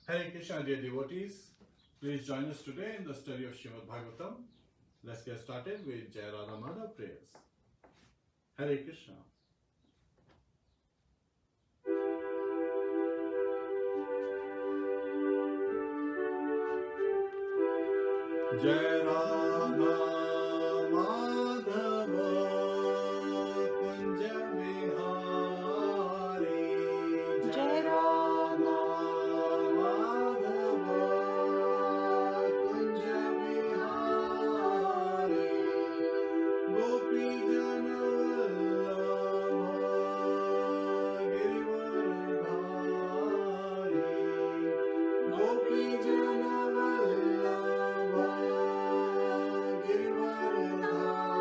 Hare Krishna, dear devotees. Please join us today in the study of Srimadbhagavatam. Let's get started with Jai Radha Madhav prayers. Hare Krishna. Jai Radha Madhava Kunja Vihari. Jai Radha Madhava Kunja Vihari. Gopi Jana Vallabha Girivardhari. Gopi Jana Vallabha Girivardhari.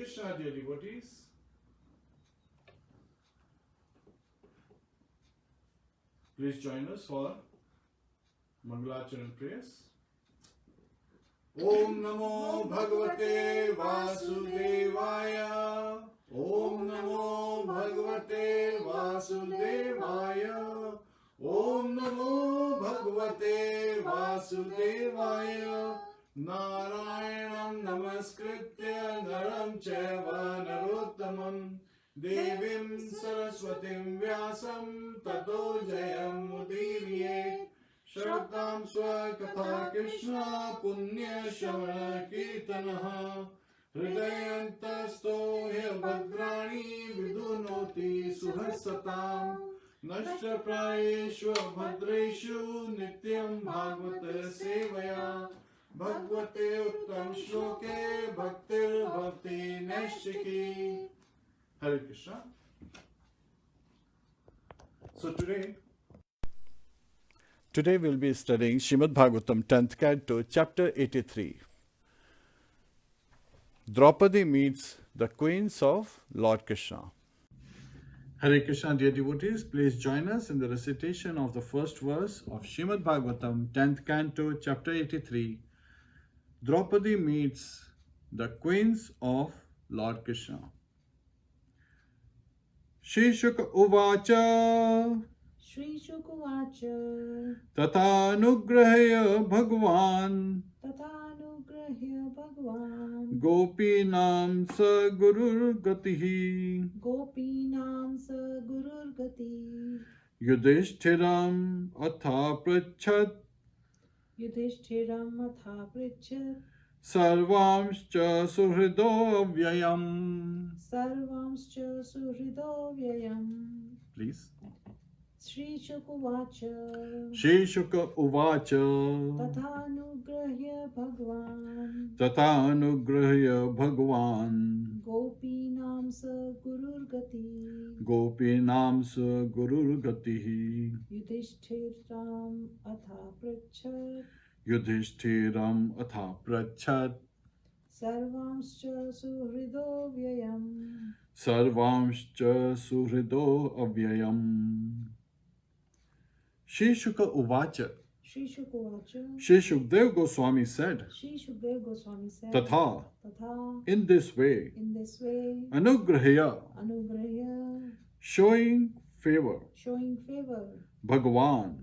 Krishna, dear devotees. Please join us for Mangalacharan prayers. Om Namo Bhagavate Vasudevaya. Om Namo Bhagavate Vasudevaya. Om Namo Bhagavate Vasudevaya. Narayanam Namaskritya Naram Chaiva Narottamam Devim Saraswatim Vyasam Tato Jayam Mudirye Shraddham Swakatha Kṛṣṇa Punya Shavana Kirtanaha Hridayantasto Bhadrani Vidunoti Suhasatam Nashtra Prayeshu Bhadreshu Nityam Bhagavata Sevaya Bhagavate Uttam Shloke Bhaktir Bhakti Nashiki. Hare Krishna. So today we'll be studying Srimadbhagavatam 10th Canto, chapter 83. Draupadi meets the queens of Lord Kṛṣṇa. Hare Krishna, dear devotees, please join us in the recitation of the first verse of Srimadbhagavatam 10th Canto, chapter 83. Draupadi meets the queens of Lord Kṛṣṇa. Shri Shuka Uvacha Shri Shukuvacha Tathanugrahya Bhagavan Gopinam Sa Gurur Gatihi Gopinam Sa Gurur Gati Yudhishtiram Atha Prachat Yudhishtiram Atha Prichat Sarvamscha Suhrido Vyayam. Sarvamscha Suhrido Vyayam. Please. Shri Shukuvacha Shri Shuka Uvacha Tathanugrahya Bhagavan Gopinam Sa Gurur Gati Gopinam Sa Gurur Gatihi Yudhishtiram Atha Prichat Yudhishtiram Atha Prachat Sarvamscha Suhrido Vyayam. Sarvamscha Suhrido Avyayam. Shri Shuka Uvacha. Shri Shukuvacha Shri Shukdev Goswami said, Shri Shukdev Goswami said Tatha, Tatha in this way, Anugrahya, Anugrahya showing favor, Bhagavan,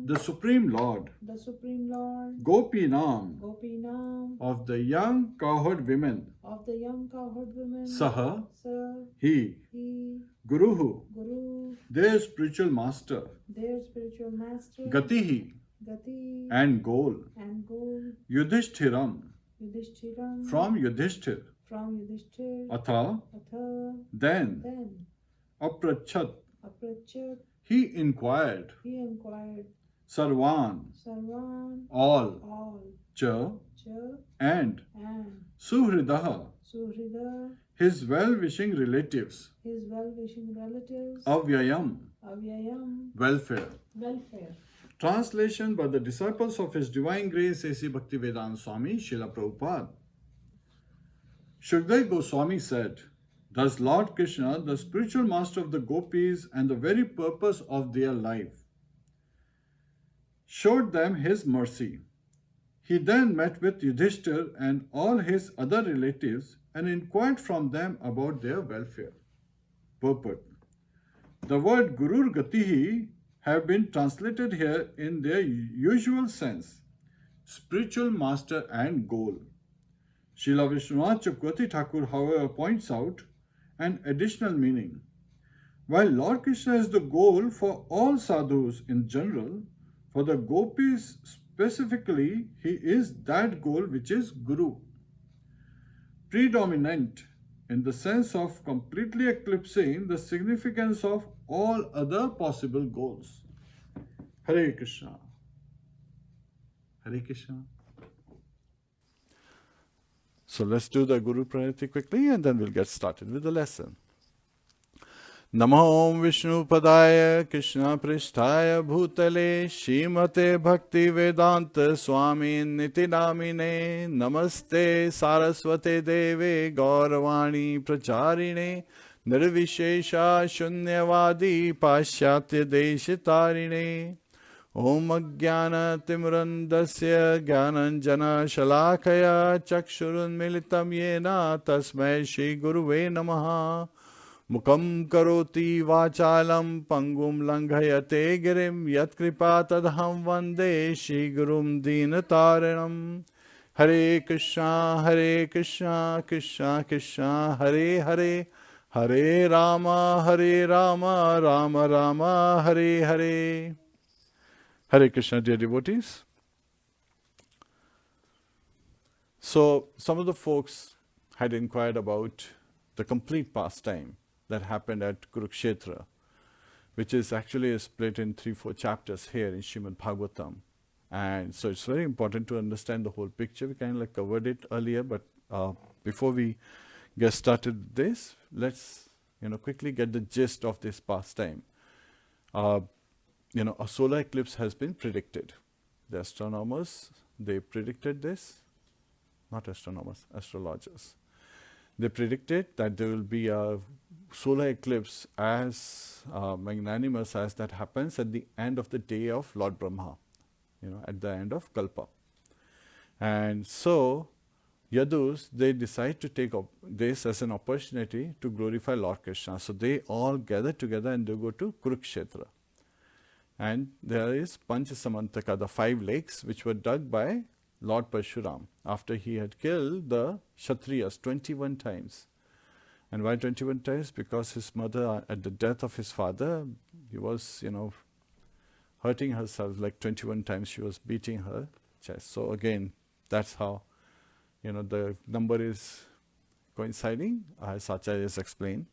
the Supreme Lord, Gopinam, of the young cowherd women, Saha, he, Guruhu, their spiritual master, Gatihi, and goal, Yudhishtiram, from Yudhishthir, Atha, then, Aprachat, he inquired, Sarvan, all, Cha, and Suhridaha, his well-wishing relatives, Avyayam, welfare. Translation by the disciples of His Divine Grace A.C. Bhaktivedanta Swami, Srila Prabhupada. Shukdev Goswami said, thus Lord Kṛṣṇa, the spiritual master of the gopis and the very purpose of their life, showed them his mercy. He then met with Yudhishthir and all his other relatives and inquired from them about their welfare. Purport. The word Gurur Gatihi have been translated here in their usual sense, spiritual master and goal. Srila Vishwanath Chakravarti Thakur, however, points out an additional meaning. While Lord Kṛṣṇa is the goal for all sadhus in general, for the gopis specifically, he is that goal which is Guru, predominant in the sense of completely eclipsing the significance of all other possible goals. Hare Krishna. Hare Krishna. So let's do the Guru Pranati quickly and then we'll get started with the lesson. Namo Vishnupadaya Krishna Pristhaya Bhutale Srimate Bhakti Vedanta Swami Niti Namine Namaste Saraswate Deve Gauravani Pracharine Nirvishesha Shunyavadi Paschatya Deshitarine Om Jnana Timrandasya Jnananjana Shalakaya Chakshurun Militam Yena Tasmai Shri Guruve Namaha Mukam karoti vachalam pangum langhayate girim yat kripa tadham vande Shri Gurum Dinataranam. Hare Krishna, Krishna Krishna, Hare Hare, Hare Rama, Rama Rama, Hare Hare. Hare Krishna, dear devotees. So, some of the folks had inquired about the complete pastime that happened at Kurukshetra, which is actually split in 3-4 chapters here in Srimadbhagavatam. And so it's very important to understand the whole picture. We kind of covered it earlier, but before we get started with this, let's quickly get the gist of this pastime. A solar eclipse has been predicted. The astronomers, they predicted this. Not astronomers, astrologers. They predicted that there will be a solar eclipse as magnanimous as that happens at the end of the day of Lord Brahma, at the end of Kalpa. And so, Yadus, they decide to take this as an opportunity to glorify Lord Kṛṣna. So they all gather together and they go to Kurukshetra. And there is Panchasamantaka, the 5 lakes which were dug by Lord Parshuram after he had killed the Kshatriyas 21 times. And why 21 times? Because his mother, at the death of his father, he was, hurting herself like 21 times. She was beating her chest. So again, that's how, the number is coinciding, as Acharyas explained.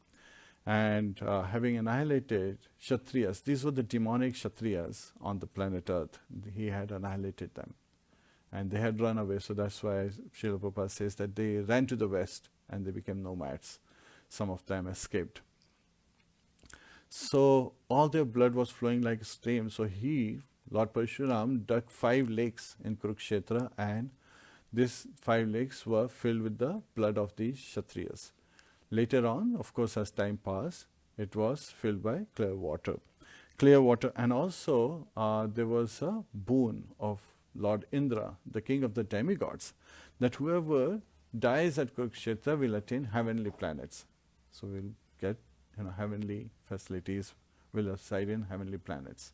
And having annihilated Kshatriyas, these were the demonic Kshatriyas on the planet Earth. He had annihilated them. And they had run away, so that's why Srila Prabhupada says that they ran to the west and they became nomads. Some of them escaped. So all their blood was flowing like a stream. So Lord Parshuram, dug 5 lakes in Kurukshetra, and these 5 lakes were filled with the blood of these Kshatriyas. Later on, of course, as time passed, it was filled by clear water. And also there was a boon of Lord Indra, the king of the demigods, that whoever dies at Kurukshetra will attain heavenly planets. So we'll get heavenly facilities, will reside in heavenly planets.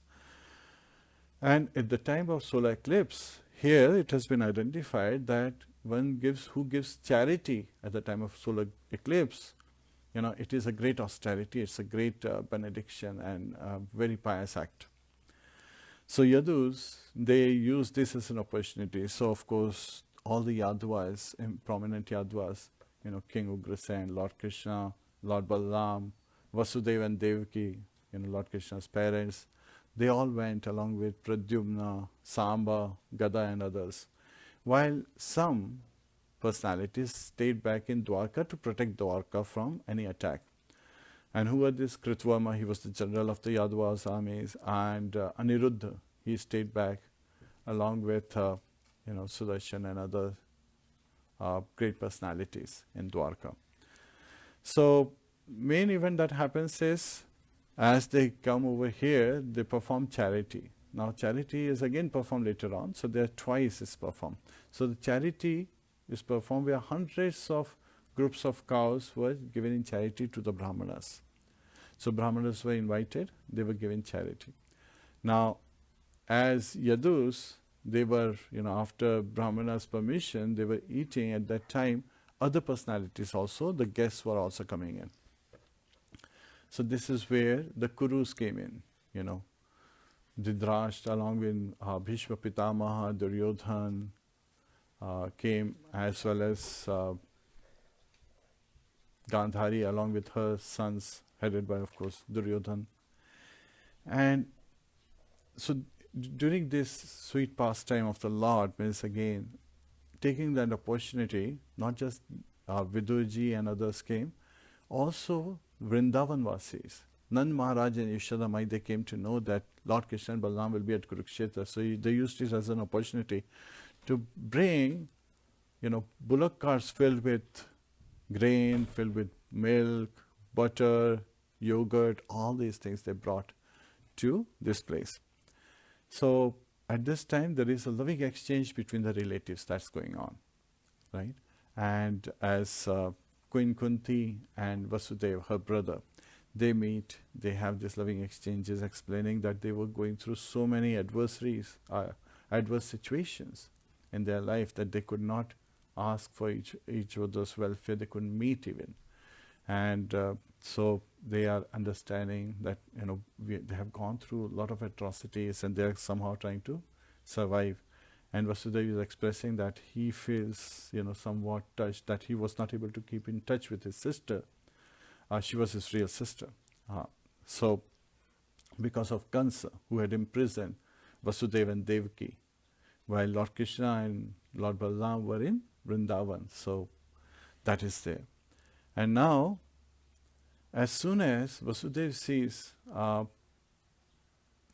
And at the time of solar eclipse, here it has been identified that who gives charity at the time of solar eclipse, it is a great austerity, it's a great benediction and a very pious act. So Yadus, they use this as an opportunity. So of course, all the Yadvas, prominent Yadvas, King Ugrasen, Lord Kṛṣna, Lord Balaram, Vasudeva and Devaki, Lord Krishna's parents, they all went along with Pradyumna, Samba, Gada and others. While some personalities stayed back in Dwarka to protect Dwarka from any attack. And who were this? Kritvarma, he was the general of the Yadava's armies, and Aniruddha, he stayed back along with Sudarshan and other great personalities in Dwarka. So main event that happens is, as they come over here, they perform charity. Now charity is again performed later on, so there twice is performed. So the charity is performed where hundreds of groups of cows were given in charity to the Brahmanas. So Brahmanas were invited, they were given charity. Now, as Yadus, they were, after Brahmanas' permission, they were eating at that time. Other personalities also, the guests were also coming in. So this is where the Kurus came in, Dhritarashtra along with Bhishma Pitamaha, Duryodhan came, as well as Gandhari along with her sons, headed by, of course, Duryodhan. And so during this sweet pastime of the Lord means again taking that opportunity, not just Vidurji and others came, also Vrindavan Vasis, Nand Maharaj and Yashoda Mai, they came to know that Lord Krishna and Balaram will be at Kurukshetra. So they used it as an opportunity to bring, bullock carts filled with grain, filled with milk, butter, yogurt, all these things they brought to this place. So at this time, there is a loving exchange between the relatives that's going on, right? And as Queen Kunti and Vasudeva, her brother, they meet, they have these loving exchanges explaining that they were going through so many adverse situations in their life that they could not ask for each other's welfare, they couldn't meet even. And so they are understanding that, they have gone through a lot of atrocities and they're somehow trying to survive. And Vasudeva is expressing that he feels, somewhat touched that he was not able to keep in touch with his sister. She was his real sister. So, because of Kansa, who had imprisoned Vasudeva and Devaki, while Lord Krishna and Lord Balaram were in Vrindavan. So, that is there. And now, as soon as Vasudeva sees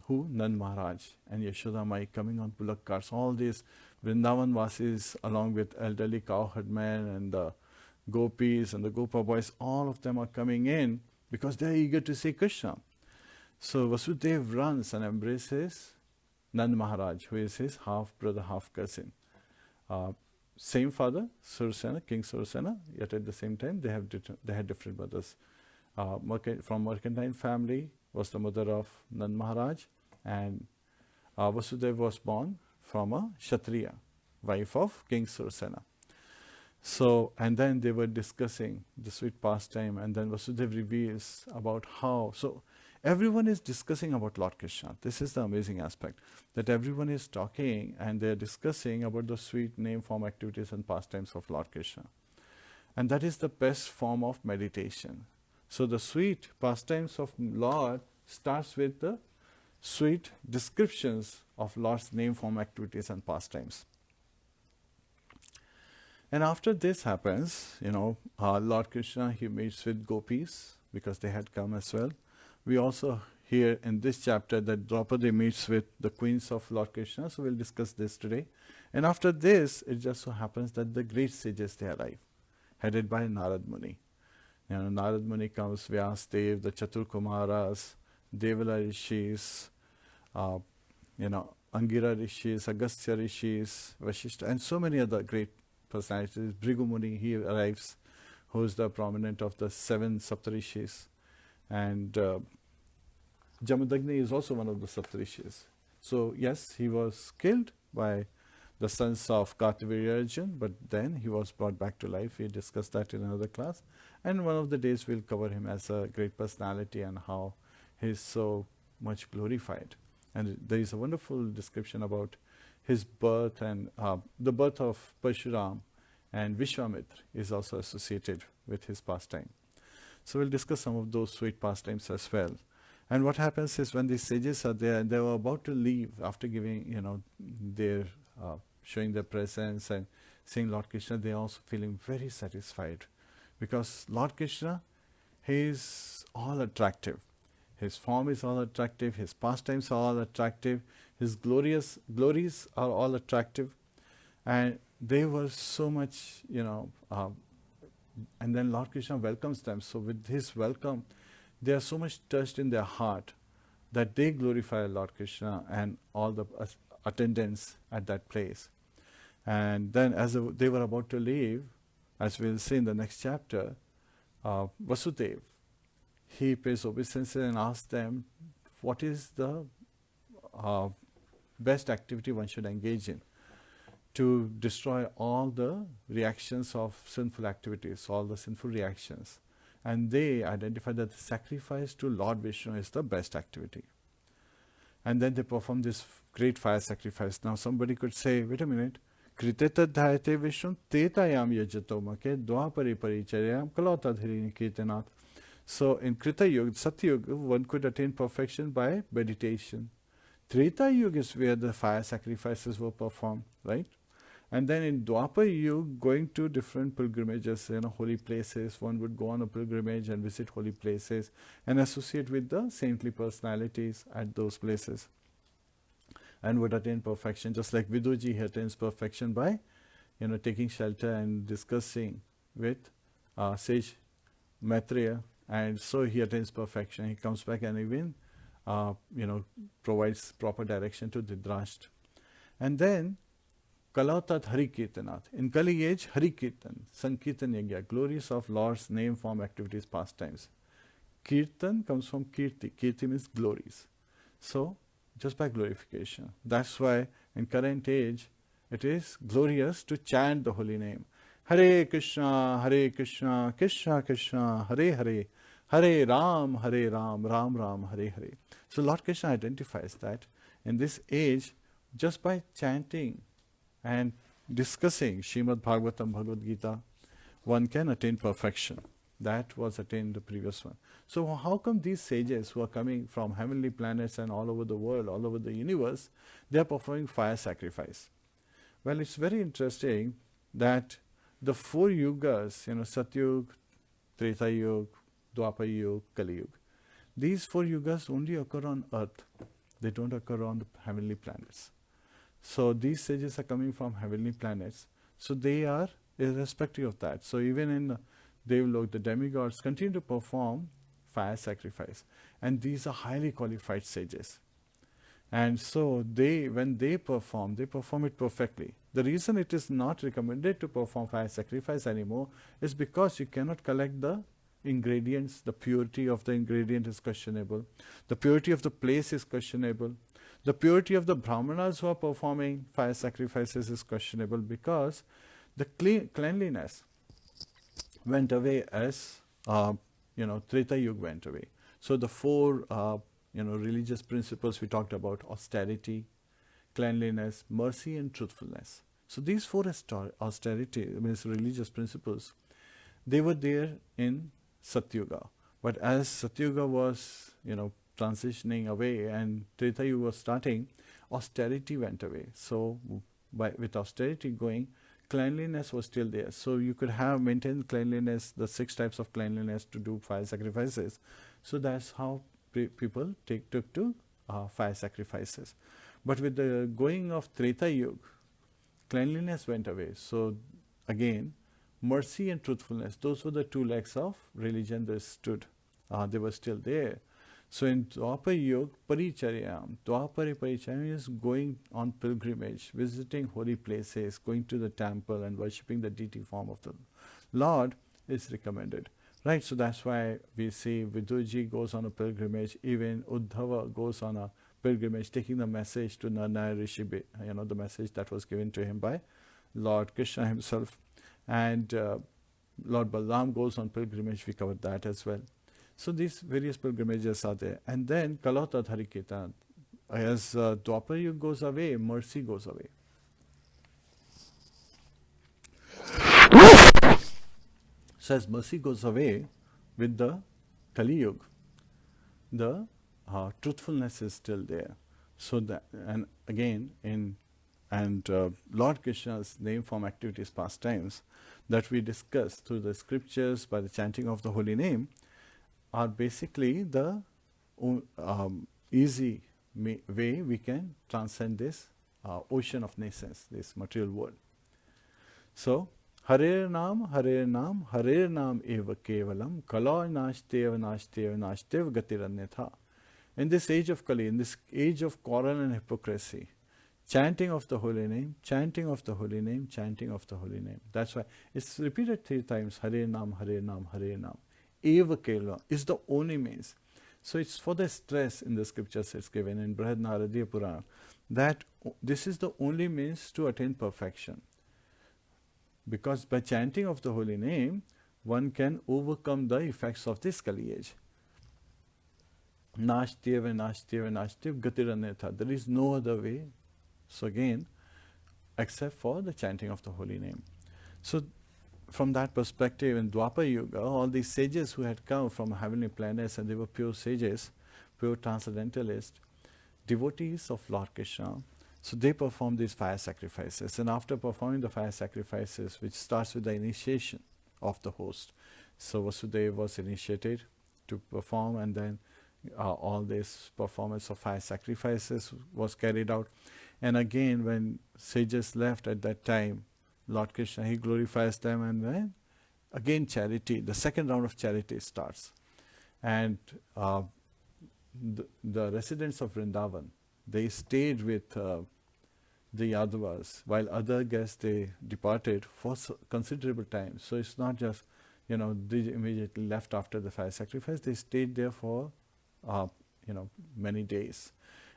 Nand Maharaj and Yashoda Mai coming on bullock carts, all these Vrindavan Vasis along with elderly cowherdmen and the gopis and the Gopa boys, all of them are coming in because they are eager to see Krishna. So Vasudeva runs and embraces Nand Maharaj, who is his half-brother, half-cousin. Same father, Sursena, King Sursena, yet at the same time they had different mothers. From mercantile family was the mother of Nand Maharaj, and Vasudeva was born from a Kshatriya, wife of King Sursena. So, and then they were discussing the sweet pastime, and then Vasudeva reveals about how, so everyone is discussing about Lord Krishna. This is the amazing aspect, that everyone is talking and they're discussing about the sweet name, form, activities and pastimes of Lord Krishna. And that is the best form of meditation. So the sweet pastimes of Lord starts with the sweet descriptions of Lord's name, form, activities and pastimes. And after this happens, Lord Krishna, he meets with gopis because they had come as well. We also hear in this chapter that Draupadī meets with the queens of Lord Krishna, so we'll discuss this today. And after this, it just so happens that the great sages, they arrive, headed by Narad Muni. Narad Muni comes, Vyasdev, the Chatur Kumaras, Devala Rishis, Angira Rishis, Agastya Rishis, Vashishta, and so many other great personalities. Bhrigu Muni, he arrives, who is the prominent of the 7 Saptarishis. And Jamadagni is also one of the Saptarishis. So yes, he was killed by the sons of Kartavirya Arjun, but then he was brought back to life. We discussed that in another class. And one of the days we'll cover him as a great personality and how he is so much glorified. And there is a wonderful description about his birth, and the birth of Parshuram and Vishwamitra is also associated with his pastime. So we'll discuss some of those sweet pastimes as well. And what happens is when these sages are there and they were about to leave after giving, their showing their presence and seeing Lord Krishna, they are also feeling very satisfied because Lord Krishna, he is all attractive. His form is all attractive, his pastimes are all attractive, his glories are all attractive, and they were so much, and then Lord Krishna welcomes them. So with his welcome, they are so much touched in their heart that they glorify Lord Krishna and all the attendants at that place. And then as they were about to leave, as we'll see in the next chapter, Vasudeva, he pays obeisance and asks them, what is the best activity one should engage in to destroy all the reactions of sinful activities, all the sinful reactions. And they identify that the sacrifice to Lord Vishnu is the best activity. And then they perform this great fire sacrifice. Now somebody could say, wait a minute, Kriteta Dhyate Vishnu Tetayam Yajatomake Dwapari Paricharyam Kalotadhirini Kirtanat. So in Krita Yuga, Satya Yuga, one could attain perfection by meditation. Treta Yuga is where the fire sacrifices were performed, right? And then in Dwapar Yuga, going to different pilgrimages, holy places, one would go on a pilgrimage and visit holy places and associate with the saintly personalities at those places and would attain perfection. Just like Viduji, he attains perfection by, taking shelter and discussing with sage Maitreya, and so he attains perfection. He comes back and even, provides proper direction to Dhritarashtra. And then Kalatat Hari Kirtanat. In Kali age, Hari Kirtan, Sankirtan Yagya, glories of Lord's name, form, activities, pastimes. Kirtan comes from Kirti. Kirti means glories. So, just by glorification. That's why in current age, it is glorious to chant the holy name. Hare Kṛṣṇa, Krishna Krishna, Hare Hare, Hare Ram, Ram Ram, Hare Hare. So Lord Krishna identifies that in this age, just by chanting and discussing Srimadbhagavatam, Bhagavad Gita, one can attain perfection. That was attained in the previous one. So how come these sages who are coming from heavenly planets and all over the world, all over the universe, they are performing fire sacrifice? Well, it's very interesting that the 4 yugas, Satyug, Treta Yuga, Dwapar Yuga, Kali Yuga, these 4 yugas only occur on earth. They don't occur on the heavenly planets. So these sages are coming from heavenly planets. So they are irrespective of that. So even in Devlok, the demigods continue to perform fire sacrifice. And these are highly qualified sages. And so when they perform it perfectly. The reason it is not recommended to perform fire sacrifice anymore is because you cannot collect the ingredients. The purity of the ingredient is questionable. The purity of the place is questionable. The purity of the brahmanas who are performing fire sacrifices is questionable because the cleanliness went away as Treta Yuga went away. So the 4 religious principles we talked about: austerity, cleanliness, mercy, and truthfulness. So these 4 austerity, means religious principles, they were there in Satyuga. But as Satyuga was, transitioning away and Treta Yuga was starting, austerity went away. So with austerity going, cleanliness was still there. So you could have maintained cleanliness, the 6 types of cleanliness to do fire sacrifices. So that's how people took to fire sacrifices. But with the going of Treta Yuga, cleanliness went away. So again, mercy and truthfulness, those were the 2 legs of religion that stood. They were still there. So in Dwapar Yuga, Paricharyam, Dwapare Paricharyam is going on pilgrimage, visiting holy places, going to the temple and worshipping the deity form of the Lord is recommended. Right, so that's why we see Viduji goes on a pilgrimage, even Uddhava goes on a pilgrimage, taking the message to Narnaya Rishi, the message that was given to him by Lord Kṛṣṇa himself. And Lord Balaram goes on pilgrimage, we covered that as well. So these various pilgrimages are there. And then Kalatat Hari Kirtan, as Dwapar Yuga goes away, mercy goes away. So as mercy goes away with the Kali Yuga, the truthfulness is still there. So that, and again, Lord Krishna's name, form, activities, pastimes that we discuss through the scriptures by the chanting of the holy name are basically the easy way we can transcend this ocean of nations, this material world. So, Hare Nam, Hare Nam, Hare Nam eva kevalam, kala nashteva nashteva nashtev gatiranyatha. In this age of Kali, in this age of quarrel and hypocrisy, chanting of the holy name, chanting of the holy name, chanting of the holy name. That's why it's repeated 3 times, Hare Nam, Hare Nam, Hare Nam. Eva kevalam is the only means. So it's for the stress in the scriptures it's given in Brihad Naradiya Purana that this is the only means to attain perfection. Because by chanting of the holy name, one can overcome the effects of this Kali age. Nashteva, nashteva, nashtev gatiranyatha. There is no other way. So again, except for the chanting of the holy name. So from that perspective, in Dwapar Yuga, all these sages who had come from heavenly planets, and they were pure sages, pure transcendentalists, devotees of Lord Kṛṣṇa. So they perform these fire sacrifices. And after performing the fire sacrifices, which starts with the initiation of the host, so Vasudeva was initiated to perform, and then all this performance of fire sacrifices was carried out. And again, when sages left at that time, Lord Krishna, he glorifies them, and then again charity, the second round of charity starts. And the residents of Vrindavan, they stayed with the Yadavas, while other guests, they departed for considerable time. So it's not just, they immediately left after the fire sacrifice. They stayed there for, many days.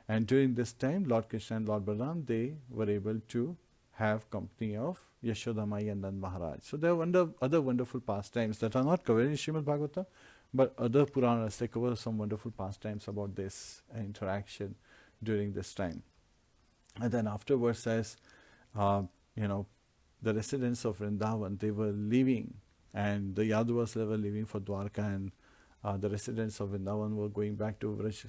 And during this time, Lord Krishna and Lord Balaram, they were able to have company of Yashoda Mai and Nand Maharaj. So there are other wonderful pastimes that are not covered in Srimadbhagavatam, but other Puranas, they cover some wonderful pastimes about this interaction during this time. And then afterwards, as the residents of Vrindavan, they were leaving, and the Yadavas, they were leaving for Dwarka, and the residents of Vrindavan were going back to Vraj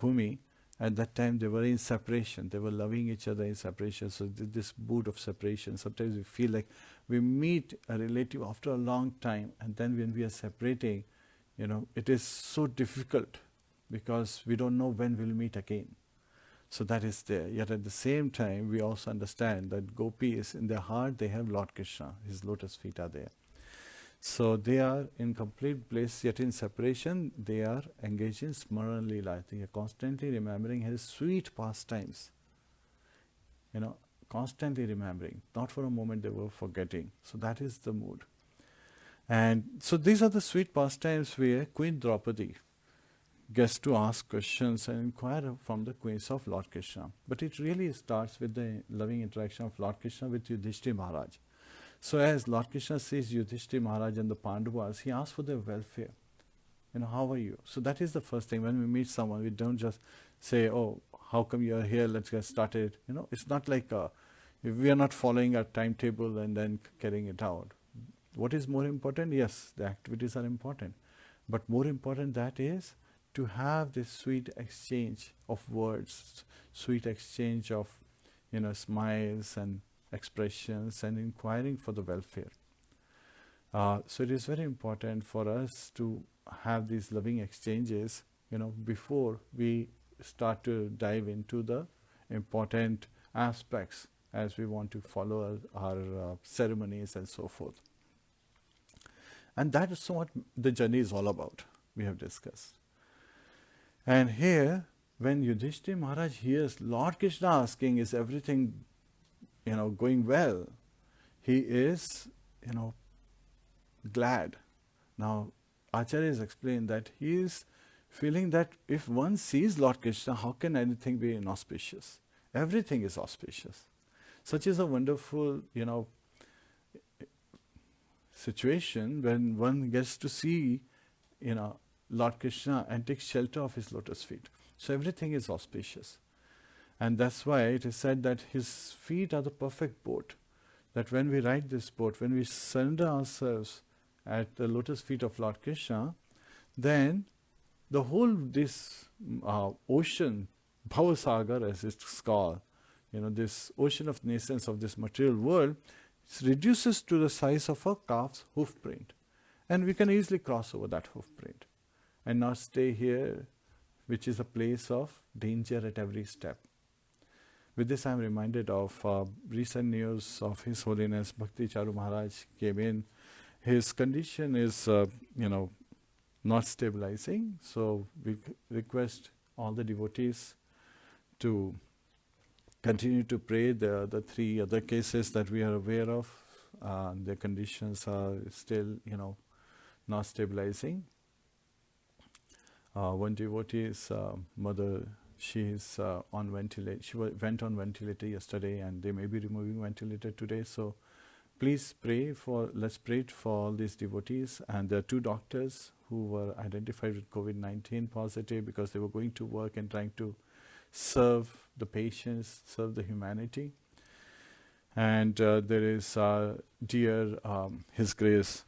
Bhumi. At that time, they were in separation. They were loving each other in separation. So this mood of separation, sometimes we feel like we meet a relative after a long time, and then when we are separating, it is so difficult because we don't know when we'll meet again. So that is there. Yet at the same time, we also understand that gopis, in their heart, they have Lord Krishna. His lotus feet are there. So they are in complete bliss, yet in separation, they are engaged in Smaran Leela. They are constantly remembering his sweet pastimes. Constantly remembering. Not for a moment they were forgetting. So that is the mood. And so these are the sweet pastimes where Queen Draupadī gets to ask questions and inquire from the queens of Lord Krishna. But it really starts with the loving interaction of Lord Krishna with Yudhishthira Maharaj. So as Lord Krishna sees Yudhishthira Maharaj and the Pandavas, he asks for their welfare. How are you? So that is the first thing. When we meet someone, we don't just say, oh, how come you are here? Let's get started. It's not like we are not following a timetable and then carrying it out. What is more important? Yes, the activities are important. But more important that is to have this sweet exchange of words, sweet exchange of, smiles and expressions and inquiring for the welfare. So it is very important for us to have these loving exchanges, before we start to dive into the important aspects as we want to follow our ceremonies and so forth. And that is what the journey is all about, we have discussed. And here, when Yudhishthira Maharaj hears Lord Krishna asking, is everything going well, he is, glad. Now, Acharyas explained that he is feeling that if one sees Lord Krishna, how can anything be inauspicious? Everything is auspicious. Such is a wonderful, situation when one gets to see, Lord Krishna and take shelter of his lotus feet. So everything is auspicious. And that's why it is said that his feet are the perfect boat. That when we ride this boat, when we surrender ourselves at the lotus feet of Lord Krishna, then the whole this ocean, Bhavasagar as it's called, this ocean of nascence of this material world, reduces to the size of a calf's hoof print. And we can easily cross over that hoof print and not stay here, which is a place of danger at every step. With this, I am reminded of recent news of His Holiness Bhakti Charu Maharaj came in. His condition is, not stabilizing. So we request all the devotees to continue to pray. The three other cases that we are aware of, their conditions are still, not stabilizing. One devotee's mother, she is on ventilator. She went on ventilator yesterday, and they may be removing ventilator today. So please let's pray for all these devotees. And there are two doctors who were identified with COVID-19 positive because they were going to work and trying to serve the patients, serve the humanity. And there is dear His Grace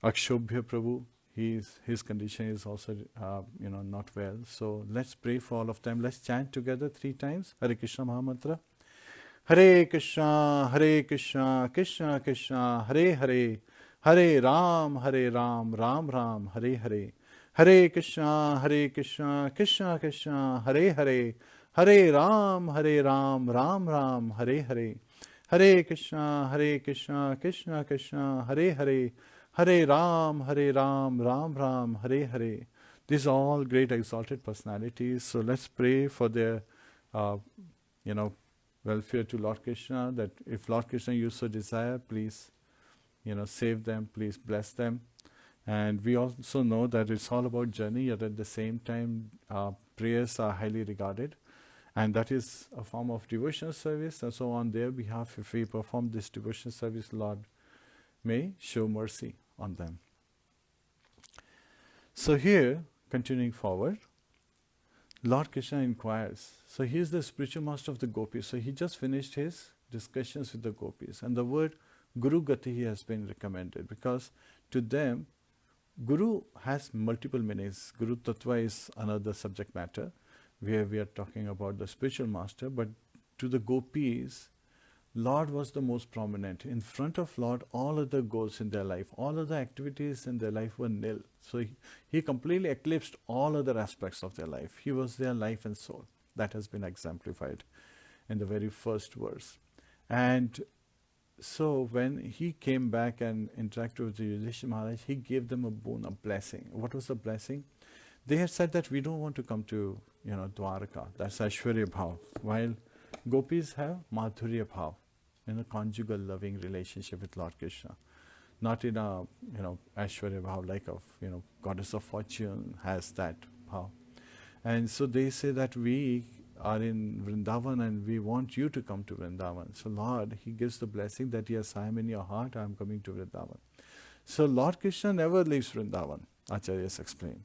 Akshobhya Prabhu. His condition is also not well. So let's pray for all of them. Let's chant together 3 times Hare Krishna Mahamantra. Hare Kṛṣṇa, Hare Kṛṣṇa, Kṛṣṇa Kṛṣṇa, Hare Hare, Hare Ram, Ram Ram, Hare Hare. Hare Kṛṣṇa, Hare Kṛṣṇa, Kṛṣṇa Kṛṣṇa, Hare Hare, Hare Ram, Ram Ram, Hare Hare. Hare Kṛṣṇa, Hare Kṛṣṇa, Kṛṣṇa Kṛṣṇa, Hare Hare, Hare Ram, Ram Ram, Hare Hare. These are all great exalted personalities. So let's pray for their, welfare to Lord Krishna. That if Lord Krishna you so desire, please, save them. Please bless them. And we also know that it's all about journey. Yet at the same time, prayers are highly regarded. And that is a form of devotional service. And so on their behalf, if we perform this devotional service, Lord may show mercy on them. So here, continuing forward, Lord Krishna inquires. So he is the spiritual master of the gopis. So he just finished his discussions with the gopis. And the word Guru Gati has been recommended because to them, Guru has multiple meanings. Guru Tattva is another subject matter where we are talking about the spiritual master, but to the gopis, Lord was the most prominent. In front of Lord, all other goals in their life, all other activities in their life were nil. So he completely eclipsed all other aspects of their life. He was their life and soul. That has been exemplified in the very first verse. And so when he came back and interacted with the Yudhishthira Maharaj, he gave them a boon, a blessing. What was the blessing? They had said that we don't want to come to, Dwaraka. That's Aishwarya Bhav. While gopis have Madhurya Bhav, in a conjugal loving relationship with Lord Krishna. Not in a, Aishwarya Bhav like of, goddess of fortune has that Bhav. And so they say that we are in Vrindavan and we want you to come to Vrindavan. So Lord, he gives the blessing that yes, I am in your heart, I am coming to Vrindavan. So Lord Krishna never leaves Vrindavan, Acharyas explain.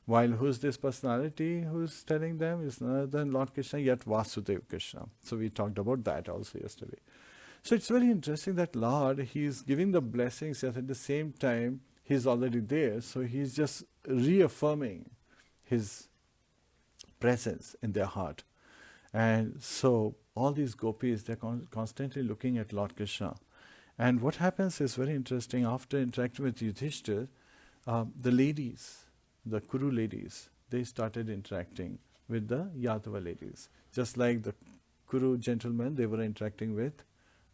While who's this personality who's telling them is none other than Lord Krishna, yet Vasudeva Krishna. So we talked about that also yesterday. So it's very interesting that Lord, he's giving the blessings, yet at the same time, he's already there. So he's just reaffirming his presence in their heart. And so all these gopis, they're constantly looking at Lord Krishna. And what happens is very interesting. After interacting with Yudhishthira, the ladies, the Kuru ladies, they started interacting with the Yadava ladies. Just like the Kuru gentlemen, they were interacting with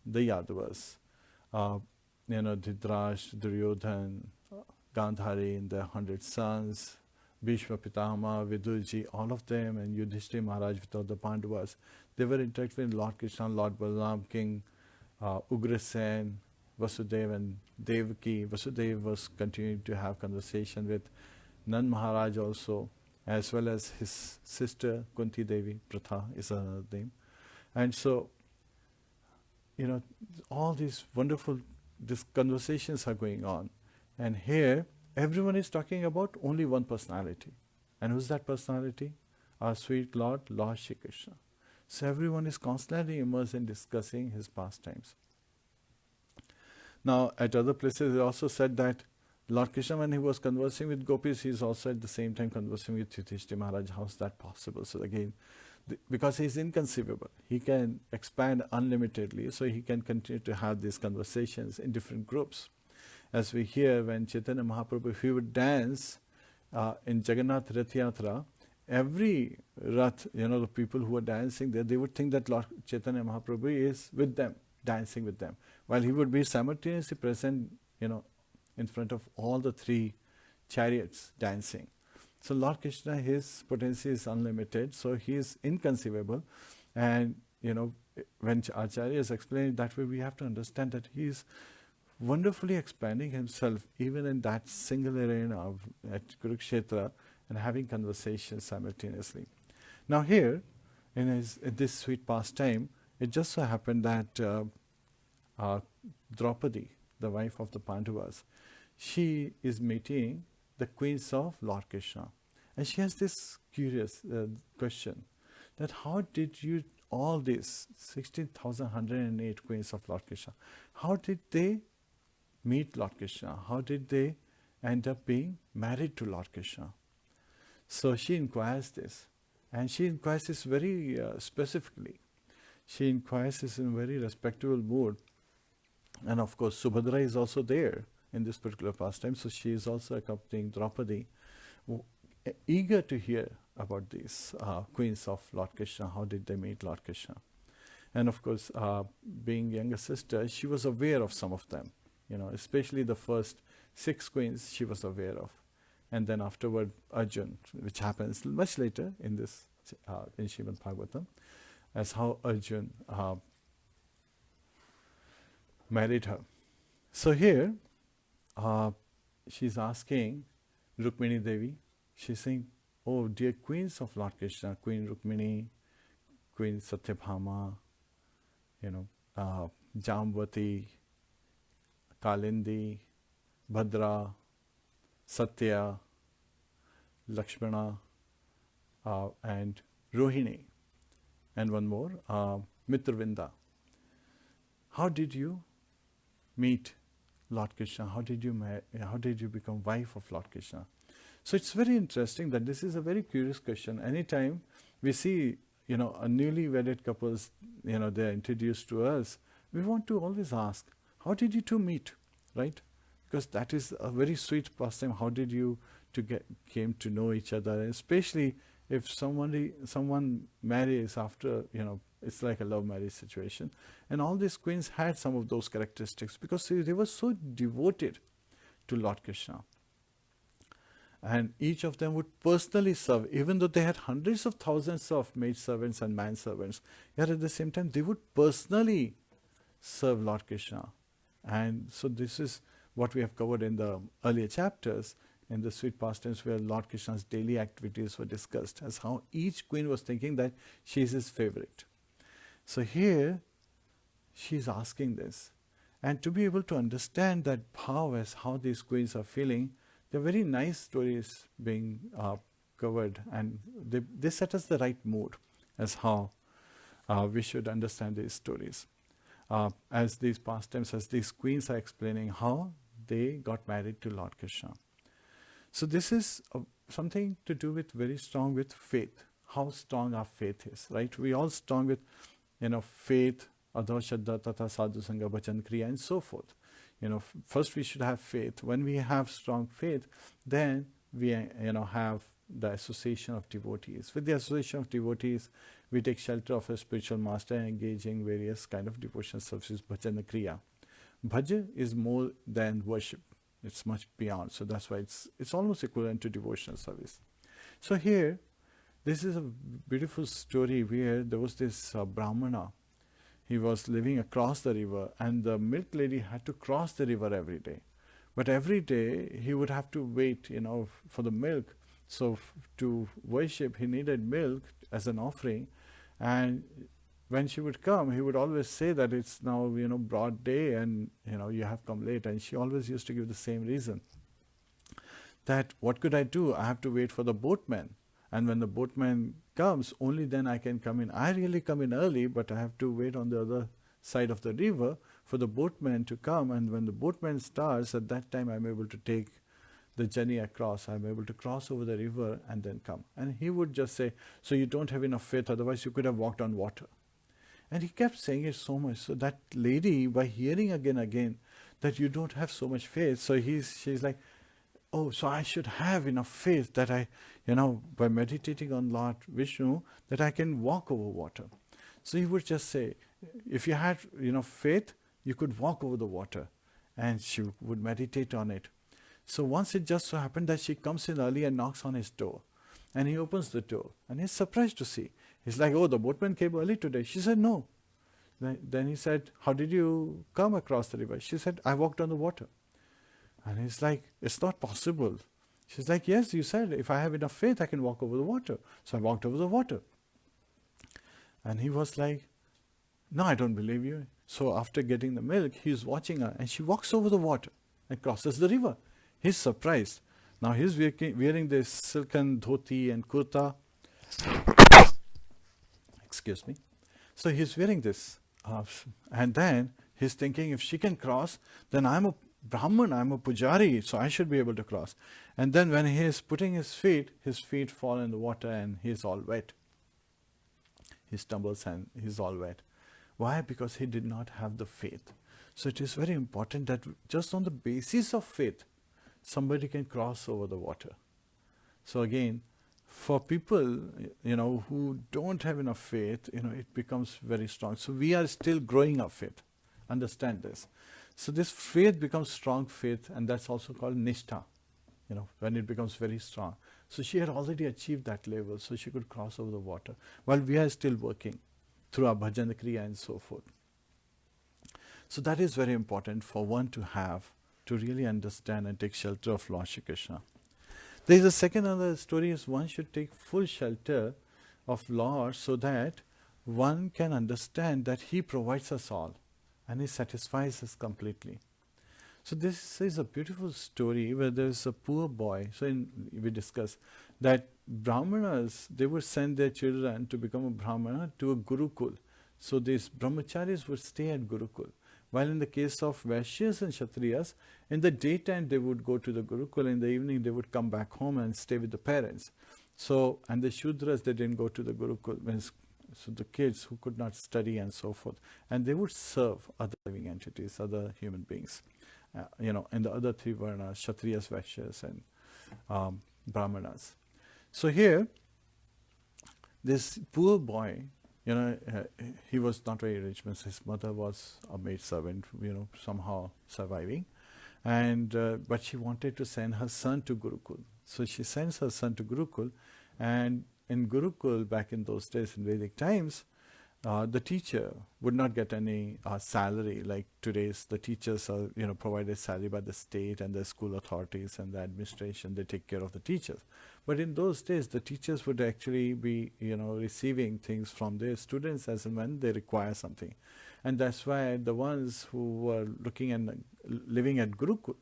the Yadavas. Dhidrash, Duryodhan, Gandhari and their 100 sons, Bhishma Pitama, Vidurji, all of them, and Yudhishthira Maharaj with all the Pandavas, they were interacting with Lord Krishna, Lord Balaram, King Ugrasen, Vasudeva and Devaki. Vasudeva was continuing to have conversation with Nand Maharaj also, as well as his sister Kunti Devi, Pratha is another name. And so, all these wonderful conversations are going on. And here, everyone is talking about only one personality. And who's that personality? Our sweet Lord, Lord Shri Krishna. So everyone is constantly immersed in discussing his pastimes. Now, at other places, they also said that Lord Krishna, when he was conversing with gopis, he is also at the same time conversing with Yudhishthira Maharaj. How is that possible? So again, because he is inconceivable, he can expand unlimitedly, so he can continue to have these conversations in different groups. As we hear when Chaitanya Mahaprabhu, if he would dance in Jagannath Rath Yatra, every Rath, the people who are dancing there, they would think that Lord Chaitanya Mahaprabhu is with them, dancing with them, while he would be simultaneously present, in front of all the three chariots dancing. So Lord Krishna, his potency is unlimited, so he is inconceivable. And, when Acharya is explaining it that way, we have to understand that he is wonderfully expanding himself even in that single arena at Kurukshetra and having conversations simultaneously. Now here, in this sweet pastime, it just so happened that Draupadi, the wife of the Pandavas, she is meeting the queens of Lord Krishna. And she has this curious question, that how did you, all these 16,108 queens of Lord Krishna, how did they meet Lord Krishna? How did they end up being married to Lord Krishna? So she inquires this, and she inquires this very specifically. she inquires is in a very respectable mood. And of course, Subhadra is also there in this particular pastime, so she is also accompanying Draupadi, eager to hear about these queens of Lord Krishna. How did they meet Lord Krishna? And of course, being younger sister, she was aware of some of them, especially the first 6 queens she was aware of. And then afterward, Arjun, which happens much later in this, in Srimadbhagavatam, as how Arjun married her. So here, she's asking Rukmini Devi, she's saying, oh dear queens of Lord Krishna, Queen Rukmini, Queen Satyabhama, Jambavati, Kalindi, Bhadra, Satya, Lakshmana, and Rohini, and one more, Mitravinda. How did you meet Lord Krishna? How did you become wife of Lord Krishna? So it's very interesting that this is a very curious question. Anytime we see, a newly wedded couples, they're introduced to us, we want to always ask, how did you two meet, right? Because that is a very sweet pastime. How did you came to know each other? And especially if someone marries after, it's like a love marriage situation. And all these queens had some of those characteristics because they were so devoted to Lord Krishna. And each of them would personally serve, even though they had hundreds of thousands of maid servants and manservants. Yet at the same time, they would personally serve Lord Krishna. And so this is what we have covered in the earlier chapters, in the sweet pastimes, where Lord Krishna's daily activities were discussed, as how each queen was thinking that she is his favorite. So here, she's asking this. And to be able to understand that bhav as how these queens are feeling, there are very nice stories being covered, and they set us the right mood as how we should understand these stories. As these pastimes, as these queens are explaining how they got married to Lord Krishna. So this is something to do with very strong with faith, how strong our faith is, right? We all strong with, faith, adho shraddha tata sadhu sangha bhajan kriya, and so forth. First we should have faith. When we have strong faith, then we, have the association of devotees. With the association of devotees, we take shelter of a spiritual master and engaging various kind of devotional services, bhajana kriya. Bhaja is more than worship. It's much beyond. So that's why it's almost equivalent to devotional service. So here, this is a beautiful story where there was this Brahmana. He was living across the river, and the milk lady had to cross the river every day. But every day he would have to wait, for the milk. So to worship, he needed milk as an offering. And when she would come, he would always say that it's now, broad day and, you have come late. And she always used to give the same reason. That what could I do? I have to wait for the boatman. And when the boatman comes, only then I can come in. I really come in early, but I have to wait on the other side of the river for the boatman to come. And when the boatman starts, at that time I'm able to take the journey across. I'm able to cross over the river and then come. And he would just say, so you don't have enough faith, otherwise you could have walked on water. And he kept saying it so much. So that lady, by hearing again that you don't have so much faith, so she's like, oh, so I should have enough faith that I, by meditating on Lord Vishnu, that I can walk over water. So he would just say, if you had faith, you could walk over the water. And she would meditate on it. So once it just so happened that she comes in early and knocks on his door. And he opens the door. And he's surprised to see. He's like, oh, the boatman came early today. She said, no. Then he said, how did you come across the river? She said, I walked on the water. And he's like, it's not possible. She's like, yes, you said, if I have enough faith, I can walk over the water. So I walked over the water. And he was like, no, I don't believe you. So after getting the milk, he's watching her, and she walks over the water and crosses the river. He's surprised. Now he's wearing this silken dhoti and kurta. Excuse me. So he's wearing this. And then he's thinking, if she can cross, then I'm a Brahman, I'm a pujari, so I should be able to cross. And then when he is putting his feet fall in the water and he's all wet. He stumbles and he's all wet. Why? Because he did not have the faith. So it is very important that just on the basis of faith, somebody can cross over the water. So again, for people, who don't have enough faith, it becomes very strong. So we are still growing our faith. Understand this. So this faith becomes strong faith, and that's also called nishtha, when it becomes very strong. So she had already achieved that level, so she could cross over the water. While we are still working through our bhajan kriya and so forth. So that is very important for one to have, to really understand and take shelter of Lord Shri Krishna. There is a second other story is one should take full shelter of Lord so that one can understand that He provides us all and He satisfies us completely. So this is a beautiful story where there is a poor boy. So we discussed that Brahmanas, they would send their children to become a Brahmana to a Gurukul. So these Brahmacharis would stay at Gurukul. While in the case of Vaishyas and Kshatriyas, in the daytime they would go to the Gurukul, in the evening they would come back home and stay with the parents. So, and the Shudras, they didn't go to the Gurukul, so the kids who could not study and so forth. And they would serve other living entities, other human beings, in the other three varnas, Kshatriyas, Vaishyas and Brahmanas. So here, this poor boy, he was not very rich, but his mother was a maid servant, somehow surviving. And but she wanted to send her son to Gurukul. So she sends her son to Gurukul, and in Gurukul, back in those days, in Vedic times, the teacher would not get any salary like today's. The teachers are, provided salary by the state and the school authorities and the administration. They take care of the teachers. But in those days, the teachers would actually be, receiving things from their students as and when they require something. And that's why the ones who were looking and living at Gurukul,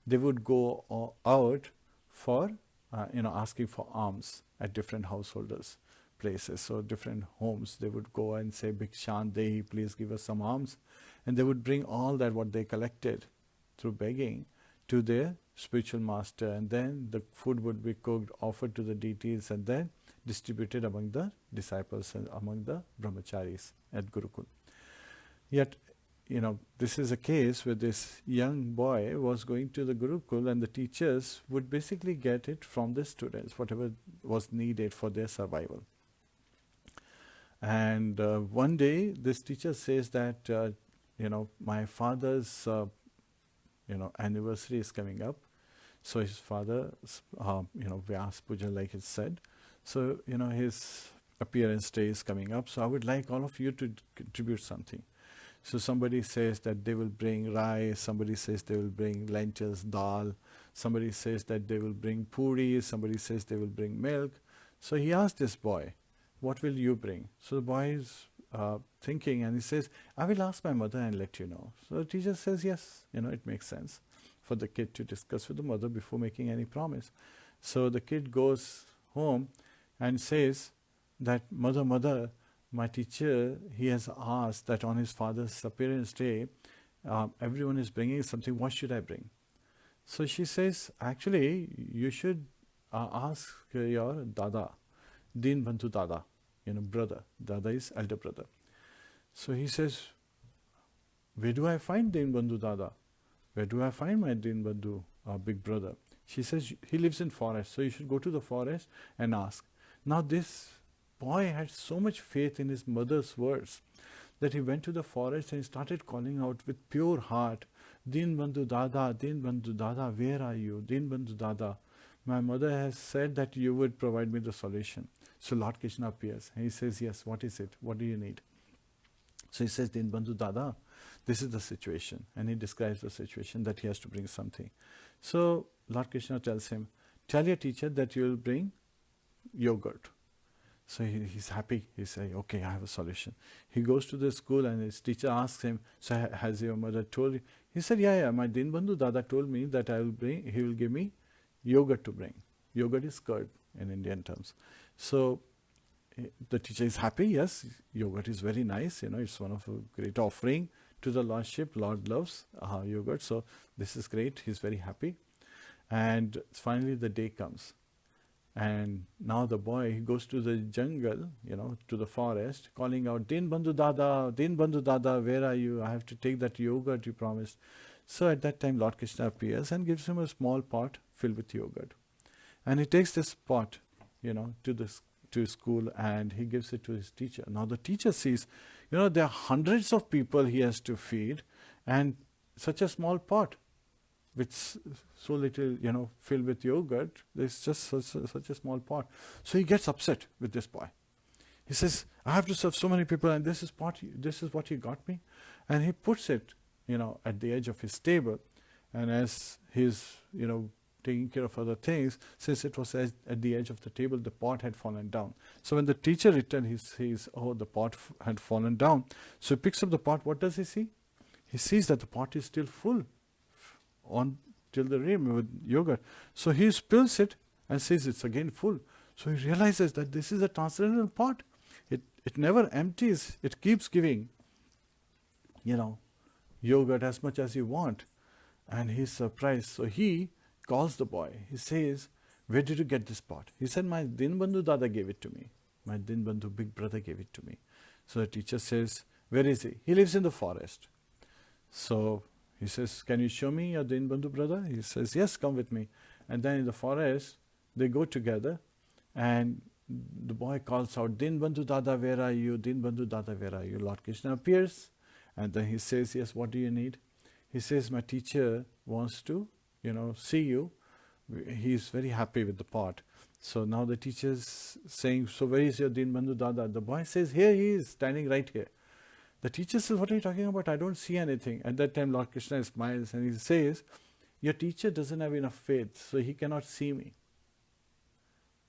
they would go out for, asking for alms at different householders' places. So different homes, they would go and say, Bhikshan Dehi, please give us some alms. And they would bring all that what they collected through begging to their spiritual master, and then the food would be cooked, offered to the deities, and then distributed among the disciples and among the brahmacharis at Gurukul. Yet, this is a case where this young boy was going to the Gurukul, and the teachers would basically get it from the students, whatever was needed for their survival. And one day, this teacher says that, my father's, anniversary is coming up. So his father's, Vyas Puja, like it said. So, his appearance day is coming up. So I would like all of you to contribute something. So somebody says that they will bring rice, somebody says they will bring lentils, dal, somebody says that they will bring puri, somebody says they will bring milk. So he asked this boy, what will you bring? So the boy is thinking, and he says, I will ask my mother and let you know. So the teacher says, yes, it makes sense for the kid to discuss with the mother before making any promise. So the kid goes home and says that, mother, my teacher, he has asked that on his father's appearance day, everyone is bringing something, what should I bring? So she says, actually, you should ask your dada, Din Bandhu Dada, brother. Dada is elder brother. So he says, where do I find Din Bandhu Dada? Where do I find my Din Bandhu, big brother? She says, he lives in forest, so you should go to the forest and ask. Now this boy had so much faith in his mother's words that he went to the forest and started calling out with pure heart, Din Bandhu Dada, where are you? Din Bandhu Dada, my mother has said that you would provide me the solution. So Lord Krishna appears and he says, yes, what is it? What do you need? So he says, Din Bandhu Dada, this is the situation. And he describes the situation that he has to bring something. So Lord Krishna tells him, tell your teacher that you will bring yogurt. So he's happy. He says, okay, I have a solution. He goes to the school and his teacher asks him, so has your mother told you? He said, yeah, my Din Bandhu Dada told me that he will give me yogurt to bring. Yogurt is curd in Indian terms. So the teacher is happy. Yes, yogurt is very nice. It's one of a great offering to the Lordship. Lord loves yogurt. So this is great. He's very happy. And finally the day comes. And now the boy, he goes to the jungle, to the forest, calling out, Din Bandhu Dada, where are you? I have to take that yogurt you promised. So at that time, Lord Krishna appears and gives him a small pot filled with yogurt. And he takes this pot, to school, and he gives it to his teacher. Now the teacher sees, there are hundreds of people he has to feed, and such a small pot with so little, filled with yogurt, there's just such a small pot. So he gets upset with this boy. He says, I have to serve so many people, and this is what you got me. And he puts it, at the edge of his table. And as he's, taking care of other things, since it was at the edge of the table, the pot had fallen down. So when the teacher returned, he sees, the pot had fallen down. So he picks up the pot. What does he see? He sees that the pot is still full on till the rim with yogurt. So he spills it and sees it's again full. So he realizes that this is a transcendental pot. It never empties. It keeps giving, yogurt as much as you want. And he's surprised. So he calls the boy. He says, where did you get this pot? He said, my Dinbandhu Dada gave it to me. My Dinbandhu big brother gave it to me. So the teacher says, where is he? He lives in the forest. So he says, can you show me your Dinbandhu brother? He says, yes, come with me. And then in the forest, they go together, and the boy calls out, Dinbandhu Dada, where are you? Dinbandhu Dada, where are you? Lord Krishna appears, and then he says, yes, what do you need? He says, my teacher wants to, see you. He's very happy with the pot. So now the teacher's saying, so where is your Dinbandhu Dada? The boy says, here he is, standing right here. The teacher says, what are you talking about? I don't see anything. At that time, Lord Krishna smiles and he says, your teacher doesn't have enough faith, so he cannot see me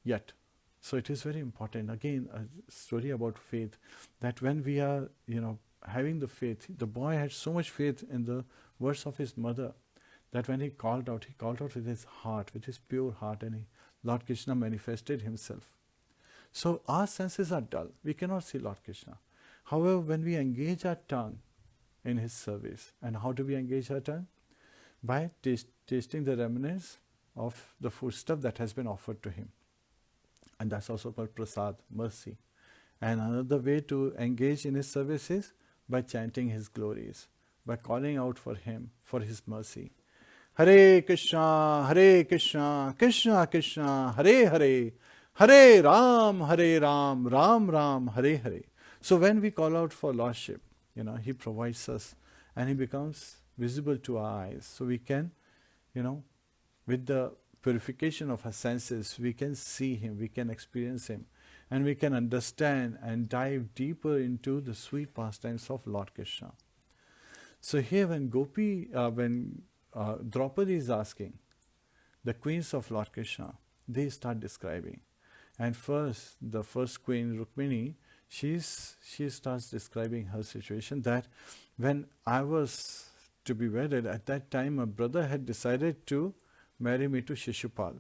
yet. So it is very important. Again, a story about faith, that when we are, having the faith, the boy had so much faith in the words of his mother, that when he called out with his heart, with his pure heart, and Lord Krishna manifested himself. So our senses are dull. We cannot see Lord Krishna. However, when we engage our tongue in his service, and how do we engage our tongue? By tasting the remnants of the foodstuff that has been offered to him. And that's also called prasad, mercy. And another way to engage in his service is by chanting his glories, by calling out for him, for his mercy. Hare Krishna, Krishna Krishna, Hare Hare, Hare Ram, Ram Ram, Hare Hare. So when we call out for Lordship, he provides us, and he becomes visible to our eyes. So we can, with the purification of our senses, we can see him, we can experience him, and we can understand and dive deeper into the sweet pastimes of Lord Krishna. So here when Draupadī is asking, the queens of Lord Krishna, they start describing. And the first queen, Rukmini, she starts describing her situation, that when I was to be wedded, at that time my brother had decided to marry me to Shishupal.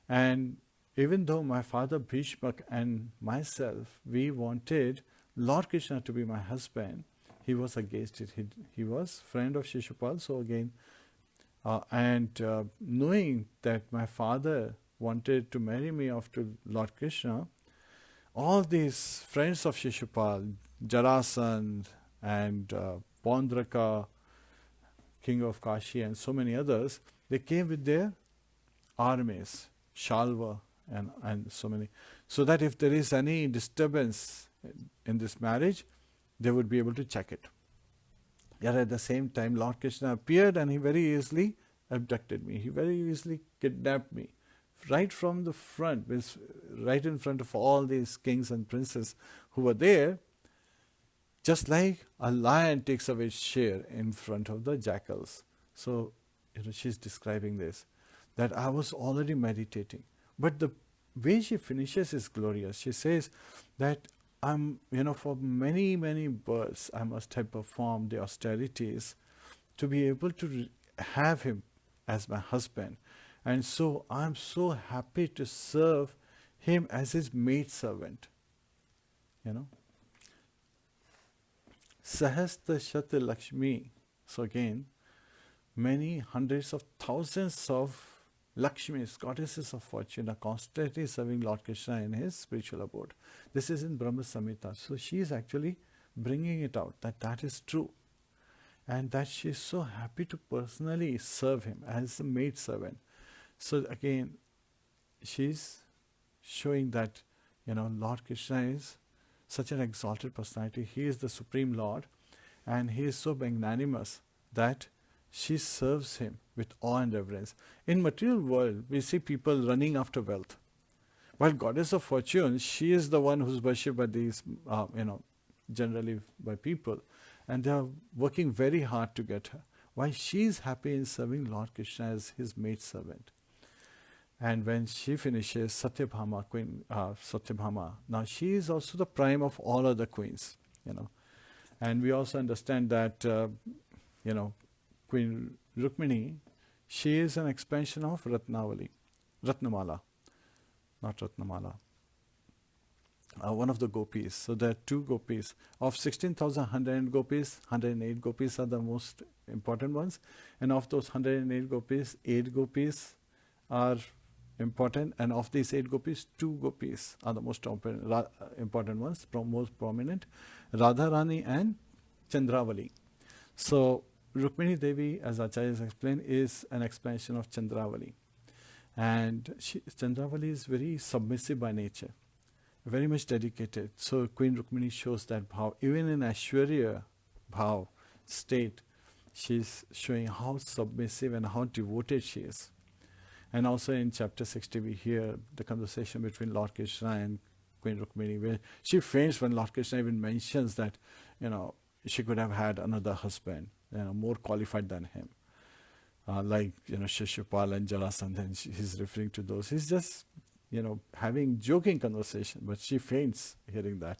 And even though my father Bhishma and myself, we wanted Lord Krishna to be my husband, he was against it. He was friend of Shishupal. So again, knowing that my father wanted to marry me off to Lord Krishna, all these friends of Shishupal, Jarasandh and Pondraka, king of Kashi, and so many others, they came with their armies, Shalva and so many, so that if there is any disturbance in this marriage, they would be able to check it. Yet at the same time, Lord Krishna appeared, and he very easily abducted me. He very easily kidnapped me. Right from the front, right in front of all these kings and princes who were there, just like a lion takes away its share in front of the jackals. So, she's describing this, that I was already meditating. But the way she finishes is glorious. She says that for many, many births, I must have performed the austerities to be able to have him as my husband. And so I'm so happy to serve him as his maidservant. Sahastra Shata Lakshmi. So again, many hundreds of thousands of Lakshmis, goddesses of fortune, are constantly serving Lord Krishna in his spiritual abode. This is in Brahma Samhita. So she is actually bringing it out that that is true. And that she is so happy to personally serve him as a maid servant. So again, she's showing that, Lord Krishna is such an exalted personality. He is the Supreme Lord, and he is so magnanimous that she serves him with awe and reverence. In material world, we see people running after wealth. While goddess of fortune, she is the one who's worshipped by these, generally by people, and they are working very hard to get her. While she is happy in serving Lord Krishna as his maid servant. And when she finishes, Satyabhama, Queen Satyabhama, now she is also the prime of all other queens, And we also understand that, Queen Rukmini, she is an expansion of Ratnamala, not Ratnamala. One of the gopis. So there are two gopis. Of 16,100 gopis, 108 gopis are the most important ones. And of those 108 gopis, 8 gopis are important. And of these 8 gopis, 2 gopis are the most important ones, most prominent. Radharani and Chandravali. So Rukmini Devi, as Acharyas explained, is an expansion of Chandravali. And Chandravali is very submissive by nature, very much dedicated. So Queen Rukmini shows that bhav. Even in Aishwarya bhav state, she's showing how submissive and how devoted she is. And also in chapter 60, we hear the conversation between Lord Krishna and Queen Rukmini, where she faints when Lord Krishna even mentions that, she could have had another husband, more qualified than him. Like, Shishupal and Jarasandha, and he's referring to those. He's just, having joking conversation, but she faints hearing that.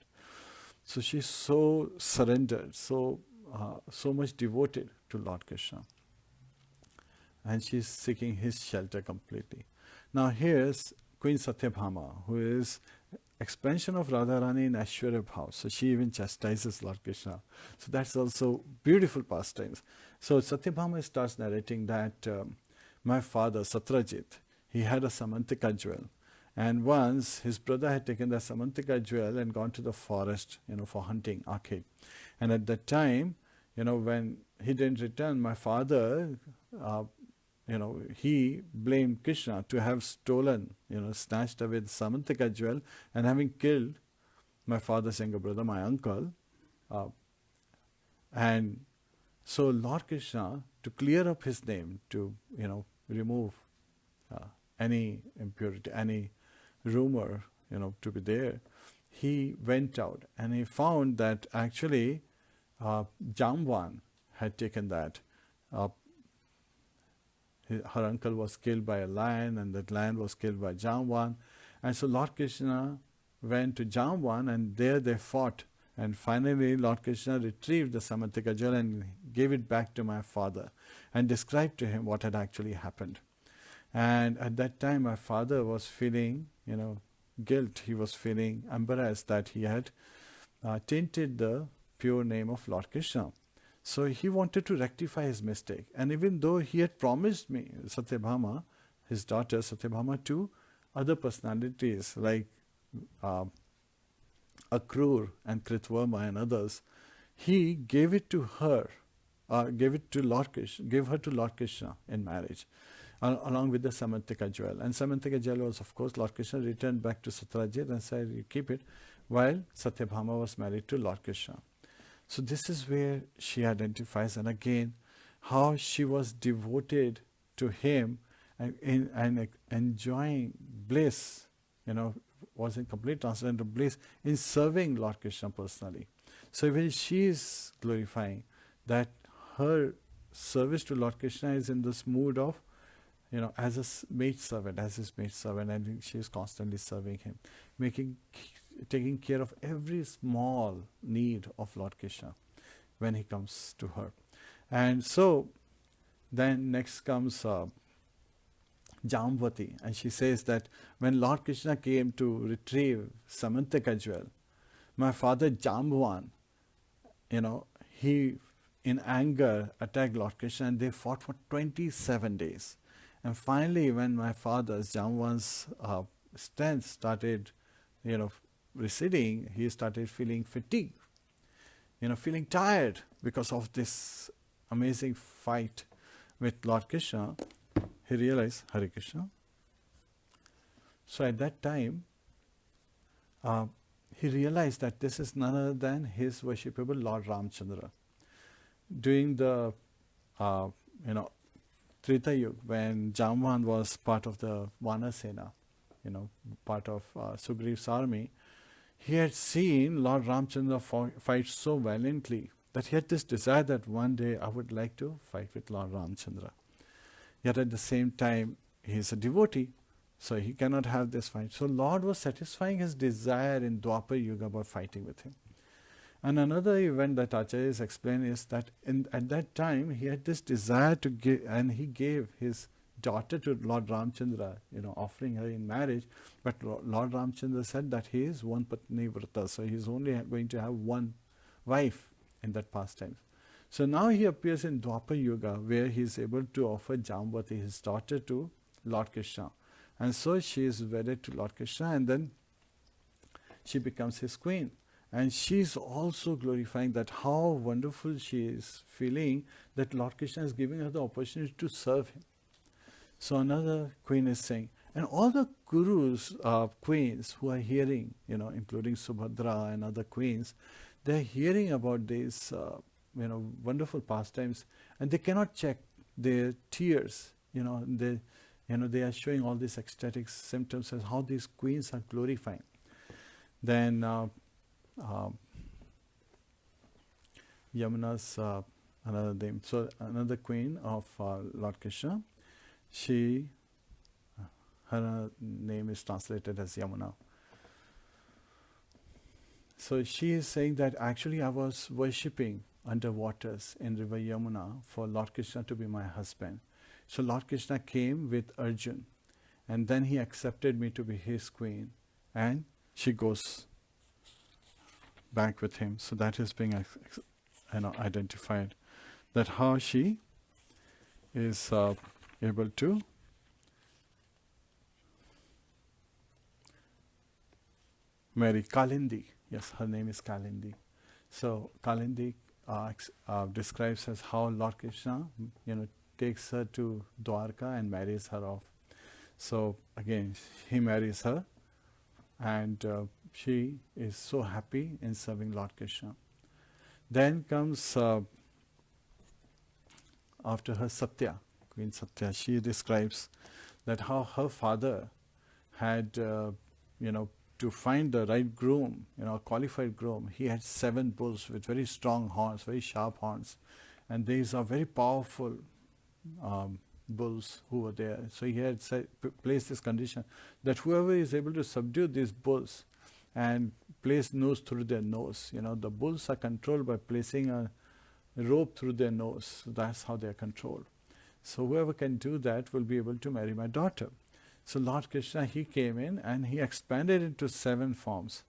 So she's so surrendered, so much devoted to Lord Krishna. And she's seeking his shelter completely. Now here's Queen Satyabhama, who is expansion of Radharani in Aishwarya Bhav. So she even chastises Lord Krishna. So that's also beautiful pastimes. So Satyabhama starts narrating that my father, Satrajit, he had a Samantika jewel. And once his brother had taken the Samantika jewel and gone to the forest, for hunting, Akhe. And at that time, when he didn't return, my father, he blamed Krishna to have stolen, snatched away the Samantika jewel and having killed my father's younger brother, my uncle. And so Lord Krishna, to clear up his name, to, remove any impurity, any rumor, to be there, he went out and he found that actually Jamvan had taken that. Her uncle was killed by a lion, and that lion was killed by Jamvan. And so Lord Krishna went to Jamvan, and there they fought. And finally Lord Krishna retrieved the Samantika jewel and gave it back to my father and described to him what had actually happened. And at that time my father was feeling, guilt. He was feeling embarrassed that he had tainted the pure name of Lord Krishna. So he wanted to rectify his mistake. And even though he had promised me, Satyabhama, his daughter Satyabhama, to other personalities like Akrur and Kritvarma and others, he gave it to her, gave her to Lord Krishna in marriage, along with the Samantika jewel. And Samantika jewel was, of course, Lord Krishna returned back to Satrajit and said, you keep it, while Satyabhama was married to Lord Krishna. So this is where she identifies, and again, how she was devoted to him and enjoying bliss, was in complete transcendental bliss in serving Lord Krishna personally. So when she is glorifying that her service to Lord Krishna is in this mood of, as a maid servant, as his maid servant, and she is constantly serving him, taking care of every small need of Lord Krishna when he comes to her. And so then next comes Jamvati, and she says that when Lord Krishna came to retrieve Samantika jewel, my father Jamvan, he in anger attacked Lord Krishna, and they fought for 27 days. And finally, when my father's, Jamwan's strength started, receding, he started feeling fatigue, feeling tired because of this amazing fight with Lord Kṛṣna. He realized, Hare Krishna. So at that time, he realized that this is none other than his worshipable Lord Ramchandra. During the, Treta Yuga, when Jamvan was part of the Vanasena, part of Sugriva's army, he had seen Lord Ramchandra fight so valiantly that he had this desire that one day I would like to fight with Lord Ramchandra. Yet at the same time, he is a devotee, so he cannot have this fight. So Lord was satisfying his desire in Draupadī Yuga by fighting with him. And another event that Acharyas explained is that at that time he had this desire to give, and he gave his daughter to Lord Ramchandra, offering her in marriage. But Lord Ramchandra said that he is one patni vrata, so he is only going to have one wife in that pastimes. So now he appears in Draupadī Yuga, where he is able to offer Jambavati, his daughter, to Lord Kṛṣna. And so she is wedded to Lord Kṛṣna, and then she becomes his queen. And she is also glorifying that how wonderful she is feeling that Lord Kṛṣna is giving her the opportunity to serve him. So another queen is saying, and all the gurus, queens who are hearing, including Subhadra and other queens, they are hearing about these, wonderful pastimes, and they cannot check their tears. They are showing all these ecstatic symptoms as how these queens are glorifying. Then Yamuna's another name. So another queen of Lord Kṛṣna, her name is translated as Yamuna. So she is saying that actually I was worshipping under waters in river Yamuna for Lord Kṛṣna to be my husband. So Lord Kṛṣna came with Arjun, and then he accepted me to be his queen, and she goes back with him. So that is being identified, that how she is able to marry Kalindi. Yes, her name is Kalindi. So Kalindi describes as how Lord Kṛṣna, takes her to Dwarka and marries her off. So again, he marries her, and she is so happy in serving Lord Kṛṣna. Then comes after her Satya, Queen Satya. She describes that how her father had, to find the right groom, a qualified groom, he had 7 bulls with very strong horns, very sharp horns, and these are very powerful bulls who were there. So he had placed this condition that whoever is able to subdue these bulls and place nose through their nose, the bulls are controlled by placing a rope through their nose. So that's how they are controlled. So whoever can do that will be able to marry my daughter. So Lord Kṛṣna, he came in and he expanded into 7 forms,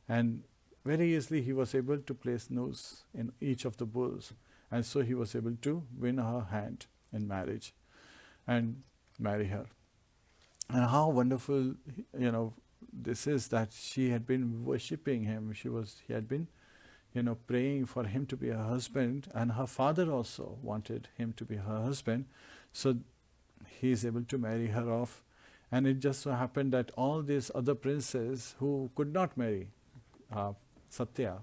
and very easily he was able to place nose in each of the bulls, and so he was able to win her hand in marriage and marry her. And how wonderful, this is, that she had been worshipping him. He had been, praying for him to be her husband, and her father also wanted him to be her husband. So he is able to marry her off. And it just so happened that all these other princes who could not marry Satya,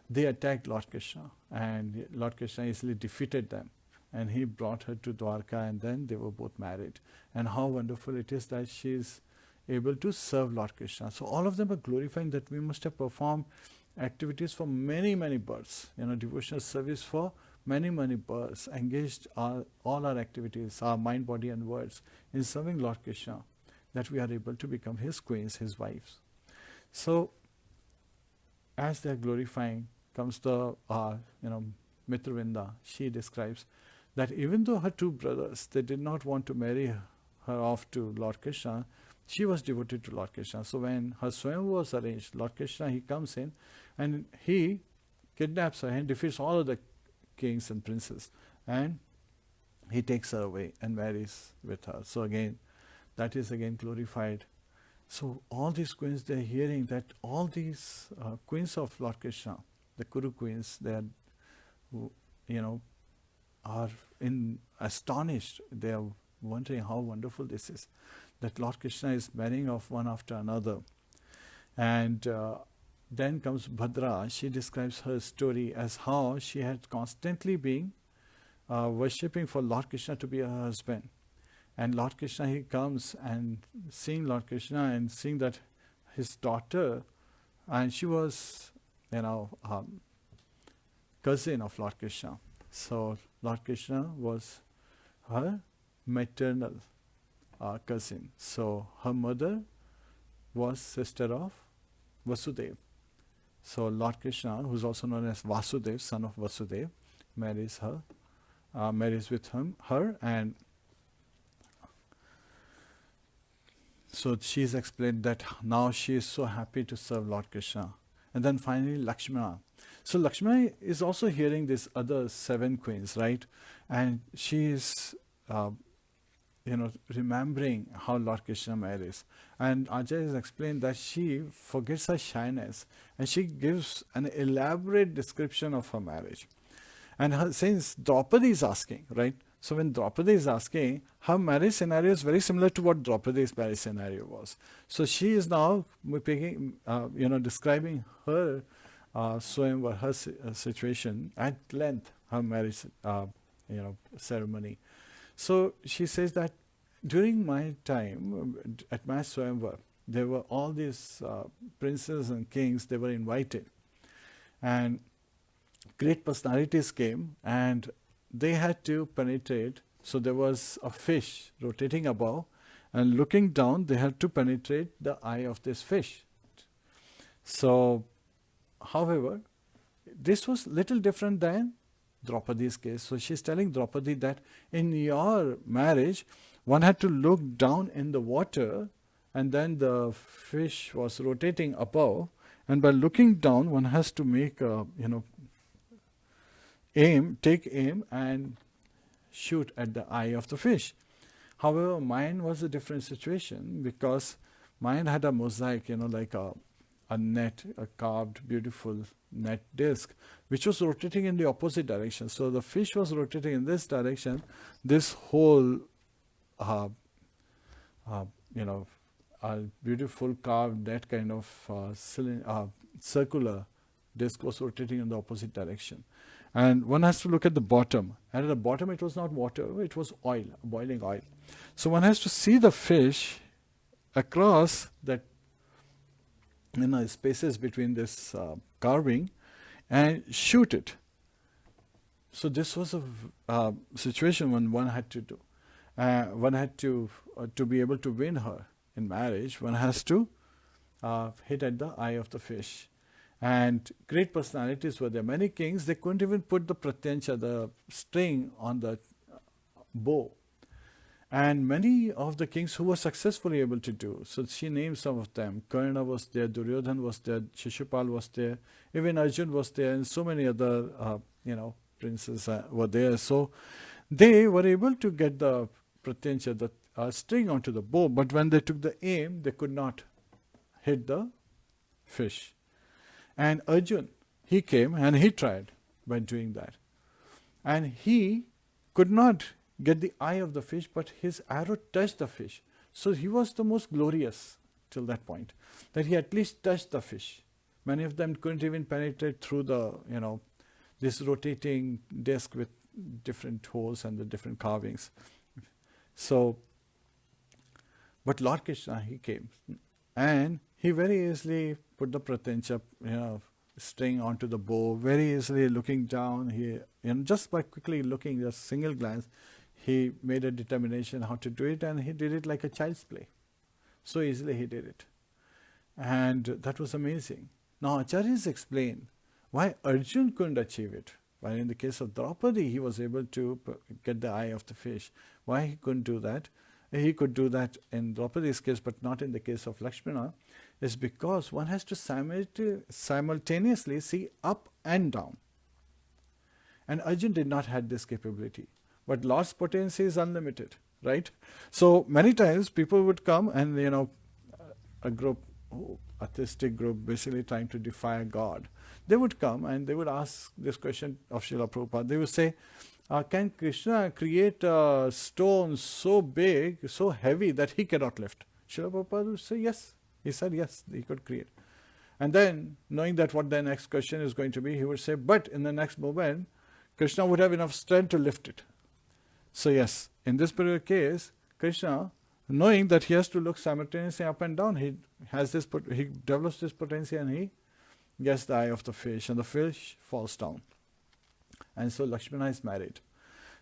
they attacked Lord Kṛṣna, and Lord Kṛṣna easily defeated them, and he brought her to Dwarka, and then they were both married. And how wonderful it is that she is able to serve Lord Kṛṣna. So all of them are glorifying that we must have performed activities for many, many births, devotional service for many, many births, engaged all our activities, our mind, body and words in serving Lord Kṛṣna, that we are able to become his queens, his wives. So as they are glorifying, comes the Mitravinda. She describes that even though her 2 brothers, they did not want to marry her off to Lord Kṛṣna, she was devoted to Lord Kṛṣna. So when her Swayam was arranged, Lord Kṛṣna, he comes in and he kidnaps her and defeats all of the kings and princes, and he takes her away and marries with her. So again, that is again glorified. So all these queens, they're hearing that all these queens of Lord Kṛṣna, the Kuru queens, they are, are astonished. They are wondering how wonderful this is, that Lord Kṛṣna is marrying off one after another. And then comes Bhadra. She describes her story as how she had constantly been worshipping for Lord Kṛṣna to be her husband. And Lord Kṛṣna, he comes and seeing Lord Kṛṣna and seeing that his daughter, and she was, cousin of Lord Kṛṣna. So Lord Kṛṣna was her maternal cousin. So her mother was sister of Vasudeva. So Lord Kṛṣna, who is also known as Vasudeva, son of Vasudeva, marries with her, and so she's explained that now she is so happy to serve Lord Kṛṣna. And then finally Lakshmana. So Lakshmana is also hearing these other 7 queens, right? And she is remembering how Lord Kṛṣna marries. And Ajay has explained that she forgets her shyness and she gives an elaborate description of her marriage. And since Draupadī is asking, right? So when Draupadī is asking, her marriage scenario is very similar to what Draupadi's marriage scenario was. So she is now describing her Swayamvar, her situation at length, her marriage ceremony. So she says that during my time at my Swayamvar, there were all these princes and kings, they were invited. And great personalities came and they had to penetrate. So there was a fish rotating above, and looking down, they had to penetrate the eye of this fish. So, however, this was little different than Draupadi's case. So she's telling Draupadī that in your marriage, one had to look down in the water, and then the fish was rotating above, and by looking down, one has to make take aim and shoot at the eye of the fish. However, mine was a different situation because mine had a mosaic, like a net, a carved, beautiful net disc, which was rotating in the opposite direction. So the fish was rotating in this direction. This whole, a beautiful carved net kind of circular disc was rotating in the opposite direction. And one has to look at the bottom. And at the bottom, it was not water, it was oil, boiling oil. So one has to see the fish across that spaces between this carving and shoot it. So this was a situation when one had to do. One had to be able to win her in marriage, one has to hit at the eye of the fish. And great personalities were there. Many kings, they couldn't even put the pratyancha, the string, on the bow. And many of the kings who were successfully able to do. So she named some of them. Kṛṣṇa was there, Duryodhan was there, Shishupal was there, even Arjun was there, and so many other princes were there. So they were able to get the pratyancha, the string onto the bow, but when they took the aim, they could not hit the fish. And Arjun, he came and he tried by doing that. And he could not get the eye of the fish, but his arrow touched the fish. So he was the most glorious till that point, that he at least touched the fish. Many of them couldn't even penetrate through the, this rotating disc with different holes and the different carvings. So, but Lord Kṛṣna, he came and he very easily put the pratyancha, string onto the bow, very easily looking down. He, just by quickly looking, just single glance, he made a determination how to do it, and he did it like a child's play. So easily he did it. And that was amazing. Now Acharyas explain why Arjun couldn't achieve it. While in the case of Draupadī, he was able to get the eye of the fish. Why he couldn't do that? He could do that in Draupadi's case, but not in the case of Lakshmana, is because one has to simultaneously see up and down. And Arjun did not have this capability. but Lord's potency is unlimited, right? So many times people would come and, a group, atheistic group, basically trying to defy God, they would come and they would ask this question of Srila Prabhupada. They would say, can Krishna create a stone so big, so heavy that he cannot lift? Srila Prabhupada would say yes. He said yes, he could create. And then, knowing that what the next question is going to be, he would say, but in the next moment, Krishna would have enough strength to lift it. So yes, in this particular case, Krishna, knowing that he has to look simultaneously up and down, he develops this potency and he gets the eye of the fish, and the fish falls down. And so Lakshmana is married.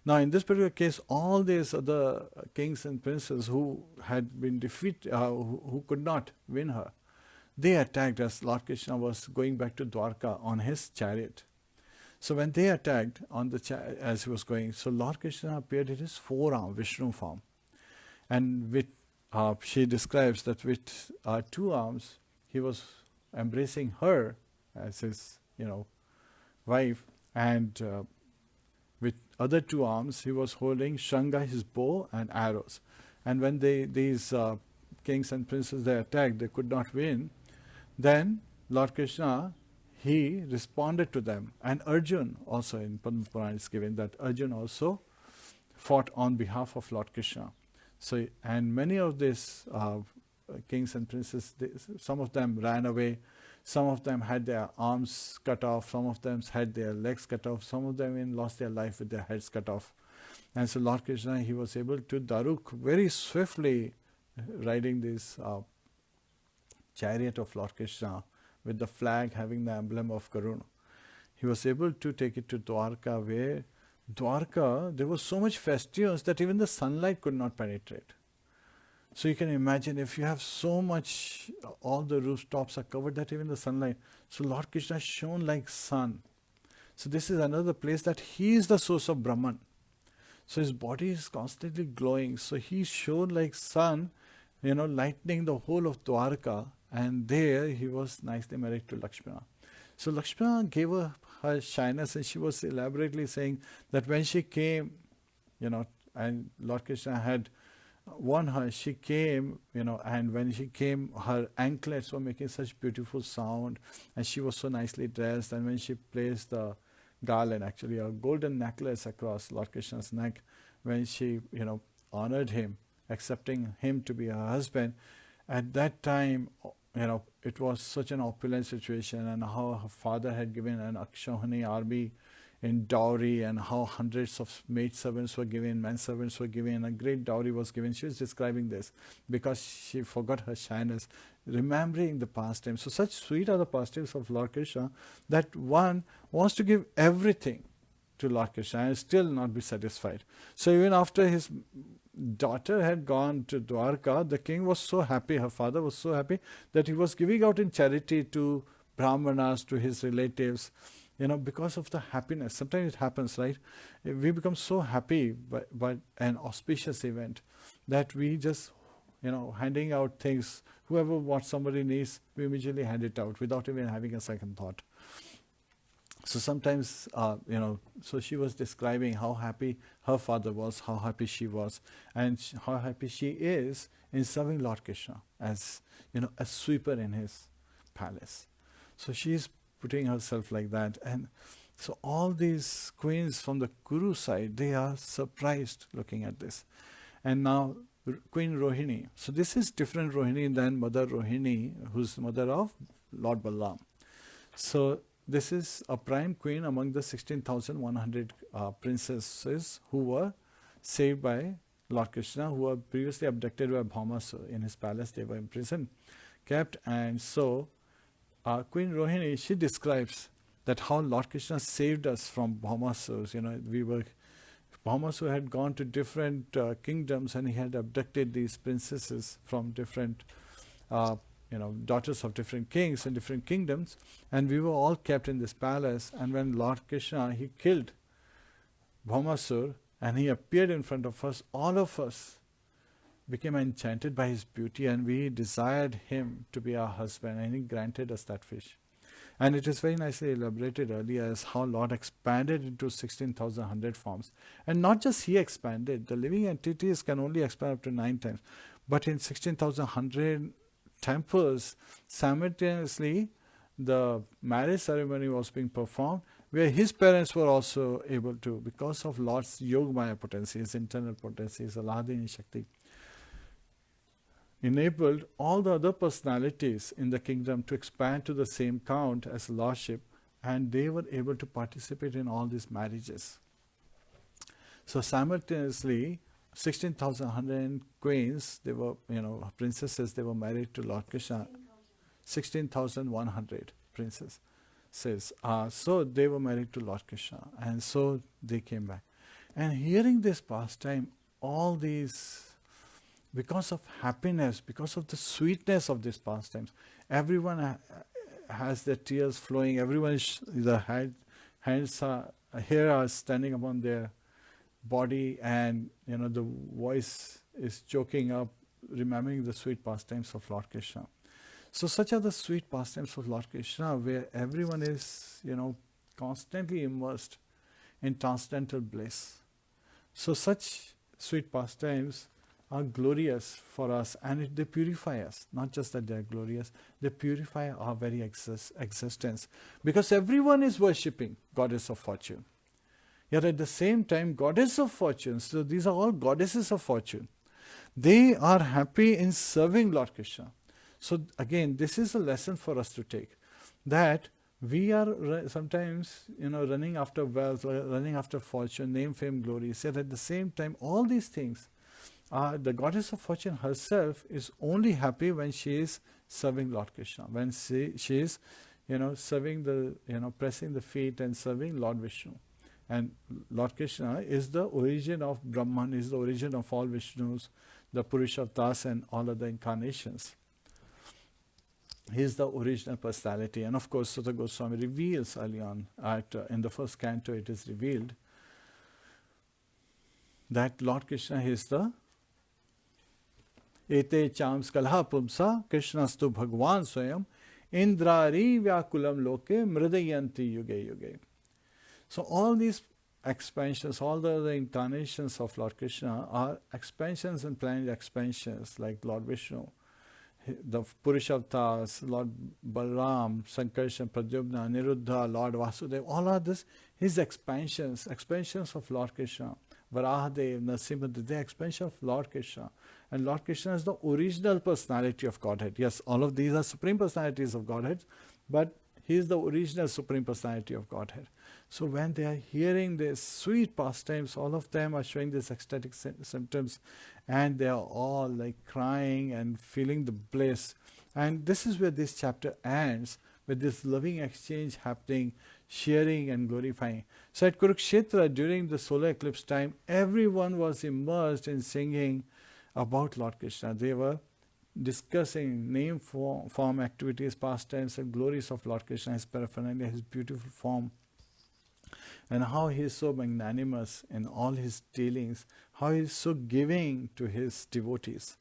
Now in this particular case, all these other kings and princes who had been defeated, who could not win her, they attacked as Lord Krishna was going back to Dwarka on his chariot. So when they attacked on the as he was going, so Lord Krishna appeared in his forearm, Vishnu form. And with, she describes that with 2 arms, he was embracing her as his, wife, and with other 2 arms, he was holding Shranga, his bow, and arrows. And when these kings and princes, they attacked, they could not win. Then Lord Krishna, he responded to them. And Arjun also, in Padma Purana is given that Arjun also fought on behalf of Lord Krishna. So, and many of these kings and princes, some of them ran away, some of them had their arms cut off, some of them had their legs cut off, some of them even lost their life with their heads cut off. And so Lord Krishna, he was able to Daruk very swiftly riding this chariot of Lord Krishna with the flag having the emblem of Karuna. He was able to take it to Dwarka, where Dwarka, there was so much festivals that even the sunlight could not penetrate. So you can imagine if you have so much, all the rooftops are covered that even the sunlight. So Lord Krishna shone like sun. So this is another place that he is the source of Brahman. So his body is constantly glowing. So he shone like sun, lightening the whole of Dwarka. And there he was nicely married to Lakshmana. So Lakshmana gave her shyness, and she was elaborately saying that when she came, and Lord Krishna had won her, she came, and when she came, her anklets were making such beautiful sound, and she was so nicely dressed. And when she placed the garland, actually a golden necklace across Lord Krishna's neck, when she, honored him, accepting him to be her husband, at that time, it was such an opulent situation, and how her father had given an Akshauhini army in dowry, and how hundreds of maidservants were given, manservants were given, a great dowry was given. She was describing this because she forgot her shyness, remembering the pastimes. So such sweet are the pastimes of Lord Krishna that one wants to give everything to Lord Krishna and still not be satisfied. So even after his daughter had gone to Dwarka, the king was so happy, her father was so happy, that he was giving out in charity to Brahmanas, to his relatives, because of the happiness. Sometimes it happens, right? We become so happy by an auspicious event that we just, handing out things. What somebody needs, we immediately hand it out without even having a second thought. So sometimes, so she was describing how happy her father was, how happy she was, and how happy she is in serving Lord Krishna as, a sweeper in his palace. So she is putting herself like that. And so all these queens from the Kuru side, they are surprised looking at this. And now Queen Rohini. So this is different Rohini than Mother Rohini, who's the mother of Lord Balaram. So this is a prime queen among the 16,100 princesses who were saved by Lord Krishna, who were previously abducted by Bhaumasura in his palace. They were in prison, kept. And so Queen Rohini, she describes that how Lord Krishna saved us from Bhaumasura. Bhaumasura had gone to different kingdoms, and he had abducted these princesses from different daughters of different kings and different kingdoms, and we were all kept in this palace. And when Lord Krishna, he killed Bhaumasura and he appeared in front of us, all of us became enchanted by his beauty, and we desired him to be our husband, and he granted us that wish. And it is very nicely elaborated earlier as how Lord expanded into 16,100 forms. And not just he expanded, the living entities can only expand up to 9 times. But in 16,100 temples, simultaneously, the marriage ceremony was being performed, where his parents were also able to, because of Lord's Yogamaya potency, his internal potency, his Aladini Shakti, enabled all the other personalities in the kingdom to expand to the same count as Lordship, and they were able to participate in all these marriages. So simultaneously, 16,100 queens, they were, princesses, they were married to Lord Krishna. 16,100 princesses. So they were married to Lord Krishna, and so they came back. And hearing this pastime, all these, because of happiness, because of the sweetness of these pastimes, everyone has their tears flowing, everyone, hair are standing upon their body, and the voice is choking up, remembering the sweet pastimes of Lord Krishna. So such are the sweet pastimes of Lord Krishna, where everyone is, constantly immersed in transcendental bliss. So such sweet pastimes are glorious for us, and they purify us. Not just that they are glorious, they purify our very existence. Because everyone is worshipping Goddess of Fortune. Yet at the same time, Goddess of Fortune, so these are all goddesses of fortune, they are happy in serving Lord Krishna. So again, this is a lesson for us to take, that we are sometimes, running after wealth, running after fortune, name, fame, glory. Yet at the same time, all these things, the Goddess of Fortune herself is only happy when she is serving Lord Krishna, when she is, serving the, pressing the feet and serving Lord Vishnu. And Lord Krishna is the origin of Brahman, is the origin of all Vishnus, the Purusharthas and all other incarnations. He is the original personality. And of course, Sutta Goswami reveals early on, in the first canto it is revealed, that Lord Krishna is the Ete chams kalha pumsa Krishnastu Bhagwan Swayam Indrari Vyakulam Loke Mridayanti Yuge Yuge. So all these expansions, all the other incarnations of Lord Krishna are expansions and planned expansions, like Lord Vishnu, the Purusharthas, Lord Balaram, Sankarshan, Pradyumna, Niruddha, Lord Vasudeva, all are this, his expansions of Lord Krishna. Varahadev, Narasimhadev, the expansion of Lord Krishna. And Lord Krishna is the original personality of Godhead. Yes, all of these are supreme personalities of Godhead, but he is the original supreme personality of Godhead. So when they are hearing these sweet pastimes, all of them are showing these ecstatic symptoms, and they are all like crying and feeling the bliss. And this is where this chapter ends, with this loving exchange happening, sharing and glorifying. So at Kurukshetra, during the solar eclipse time, everyone was immersed in singing about Lord Krishna. They were discussing name, form, activities, pastimes, and glories of Lord Krishna, his paraphernalia, his beautiful form, and how he is so magnanimous in all his dealings, how he is so giving to his devotees.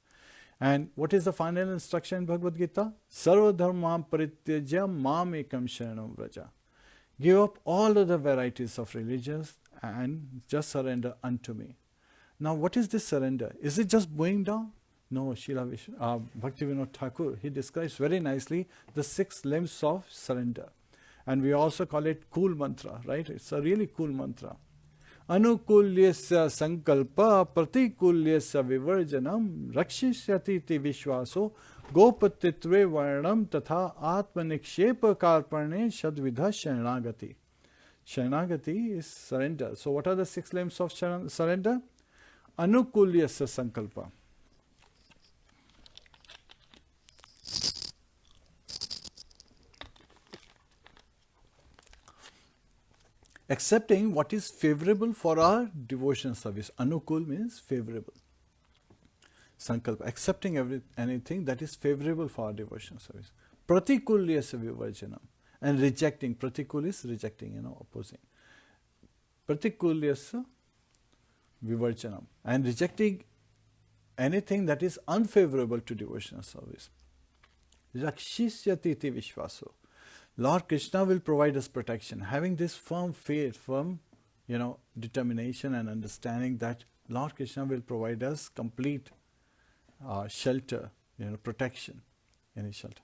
And what is the final instruction in Bhagavad Gita? Sarva dharmam parityajya mam ekam sharanam vraja. Give up all other varieties of religions and just surrender unto me. Now what is this surrender? Is it just bowing down? No, Srila Bhaktivinoda Thakur, he describes very nicely the 6 limbs of surrender. And we also call it cool mantra, right? It's a really cool mantra. Anukulyasya sankalpa pratikulyasya vivarjanam rakshishyati ti vishwaso gopatitve varnam tatha atmanikshepa karpane shadvidha sharanagati. Sharanagati is surrender. So what are the 6 limbs of surrender? Anukulyasya sankalpa. Accepting what is favorable for our devotion service. Anukul means favorable. Sankalpa, accepting anything that is favorable for our devotion service. Pratikulyasya vivarjanam. And rejecting. Pratikul is rejecting, opposing. Pratikulyasya vivarjanam. And rejecting anything that is unfavorable to devotional service. Rakshishyati iti vishvaso. Lord Krishna will provide us protection. Having this firm faith, firm, determination and understanding that Lord Krishna will provide us complete shelter, protection, any shelter.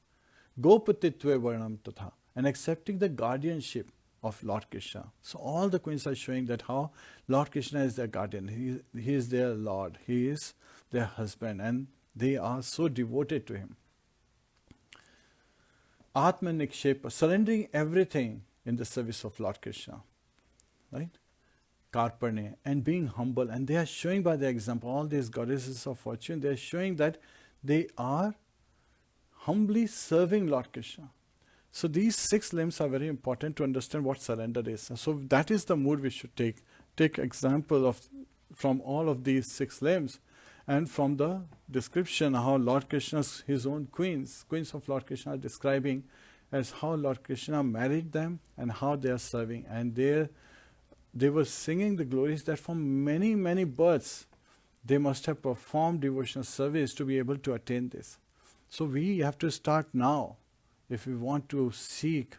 Gopatitve varnam tatha, and accepting the guardianship of Lord Krishna. So all the queens are showing that how Lord Krishna is their guardian. He is their Lord. He is their husband, and they are so devoted to him. Atma Nikshepa, surrendering everything in the service of Lord Krishna. Right? Karparne, and being humble. And they are showing by the example, all these goddesses of fortune, they are showing that they are humbly serving Lord Krishna. So these 6 limbs are very important to understand what surrender is. So that is the mood we should take. Take example from all of these 6 limbs, and from the description how Lord Krishna's, his own queens of Lord Krishna are describing as how Lord Krishna married them and how they are serving. And they were singing the glories that from many, many births they must have performed devotional service to be able to attain this. So we have to start now if we want to seek,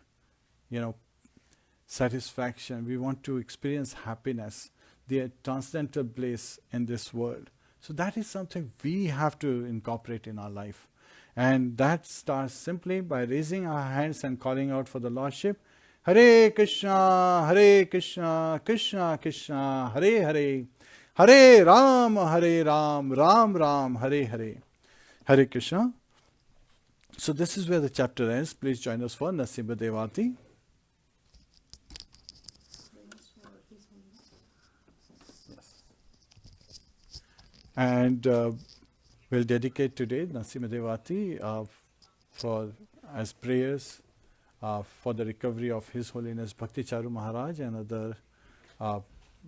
satisfaction. We want to experience happiness, the transcendental bliss in this world. So that is something we have to incorporate in our life. And that starts simply by raising our hands and calling out for the Lordship. Hare Krishna, Krishna Krishna, Hare Hare, Hare Ram, Ram Ram, Hare Hare. Hare Krishna. So this is where the chapter ends. Please join us for Srimadbhagavatam. And we'll dedicate today Srimadbhagavatam as prayers for the recovery of His Holiness Bhakti Charu Maharaj and other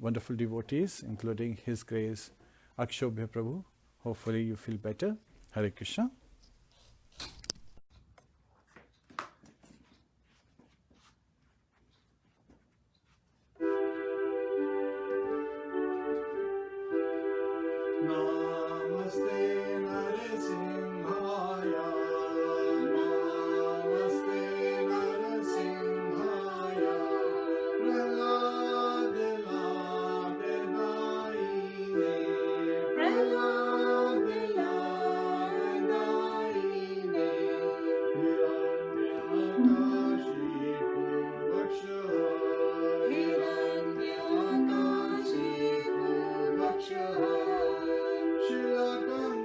wonderful devotees, including His Grace Akshobhya Prabhu. Hopefully you feel better. Hare Krishna. Shila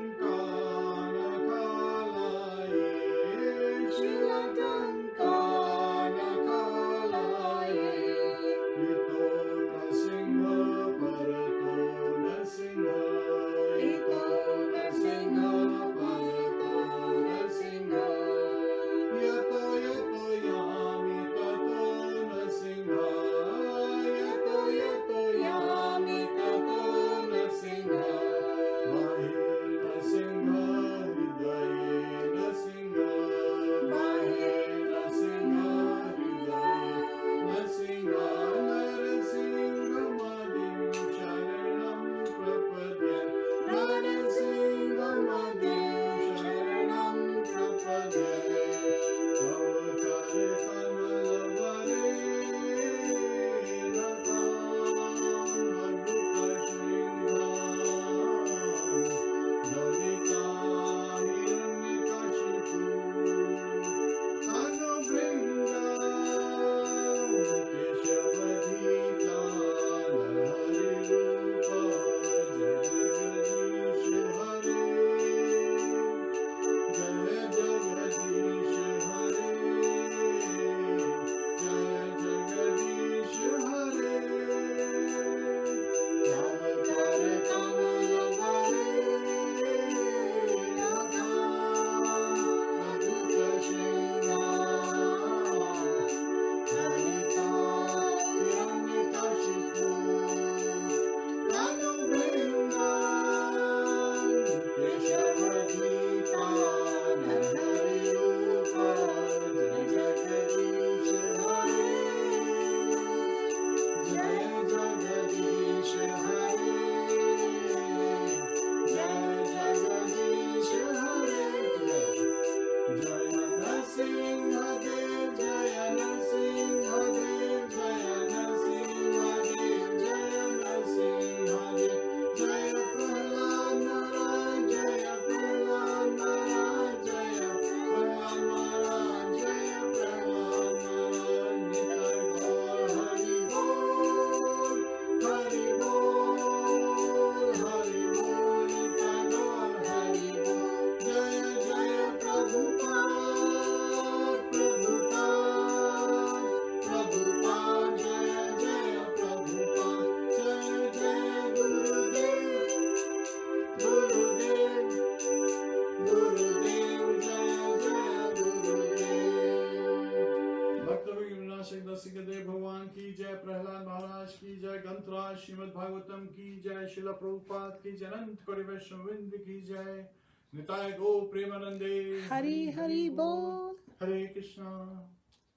महाराज, श्रीमद्भागवतम की जय, श्रील प्रभुपाद की जय, अनंत कोटि वैष्णववृंद की जय, निताय गौ प्रेमानंदे। हरि हरि बोल। हरे कृष्णा।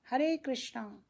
हरे कृष्णा।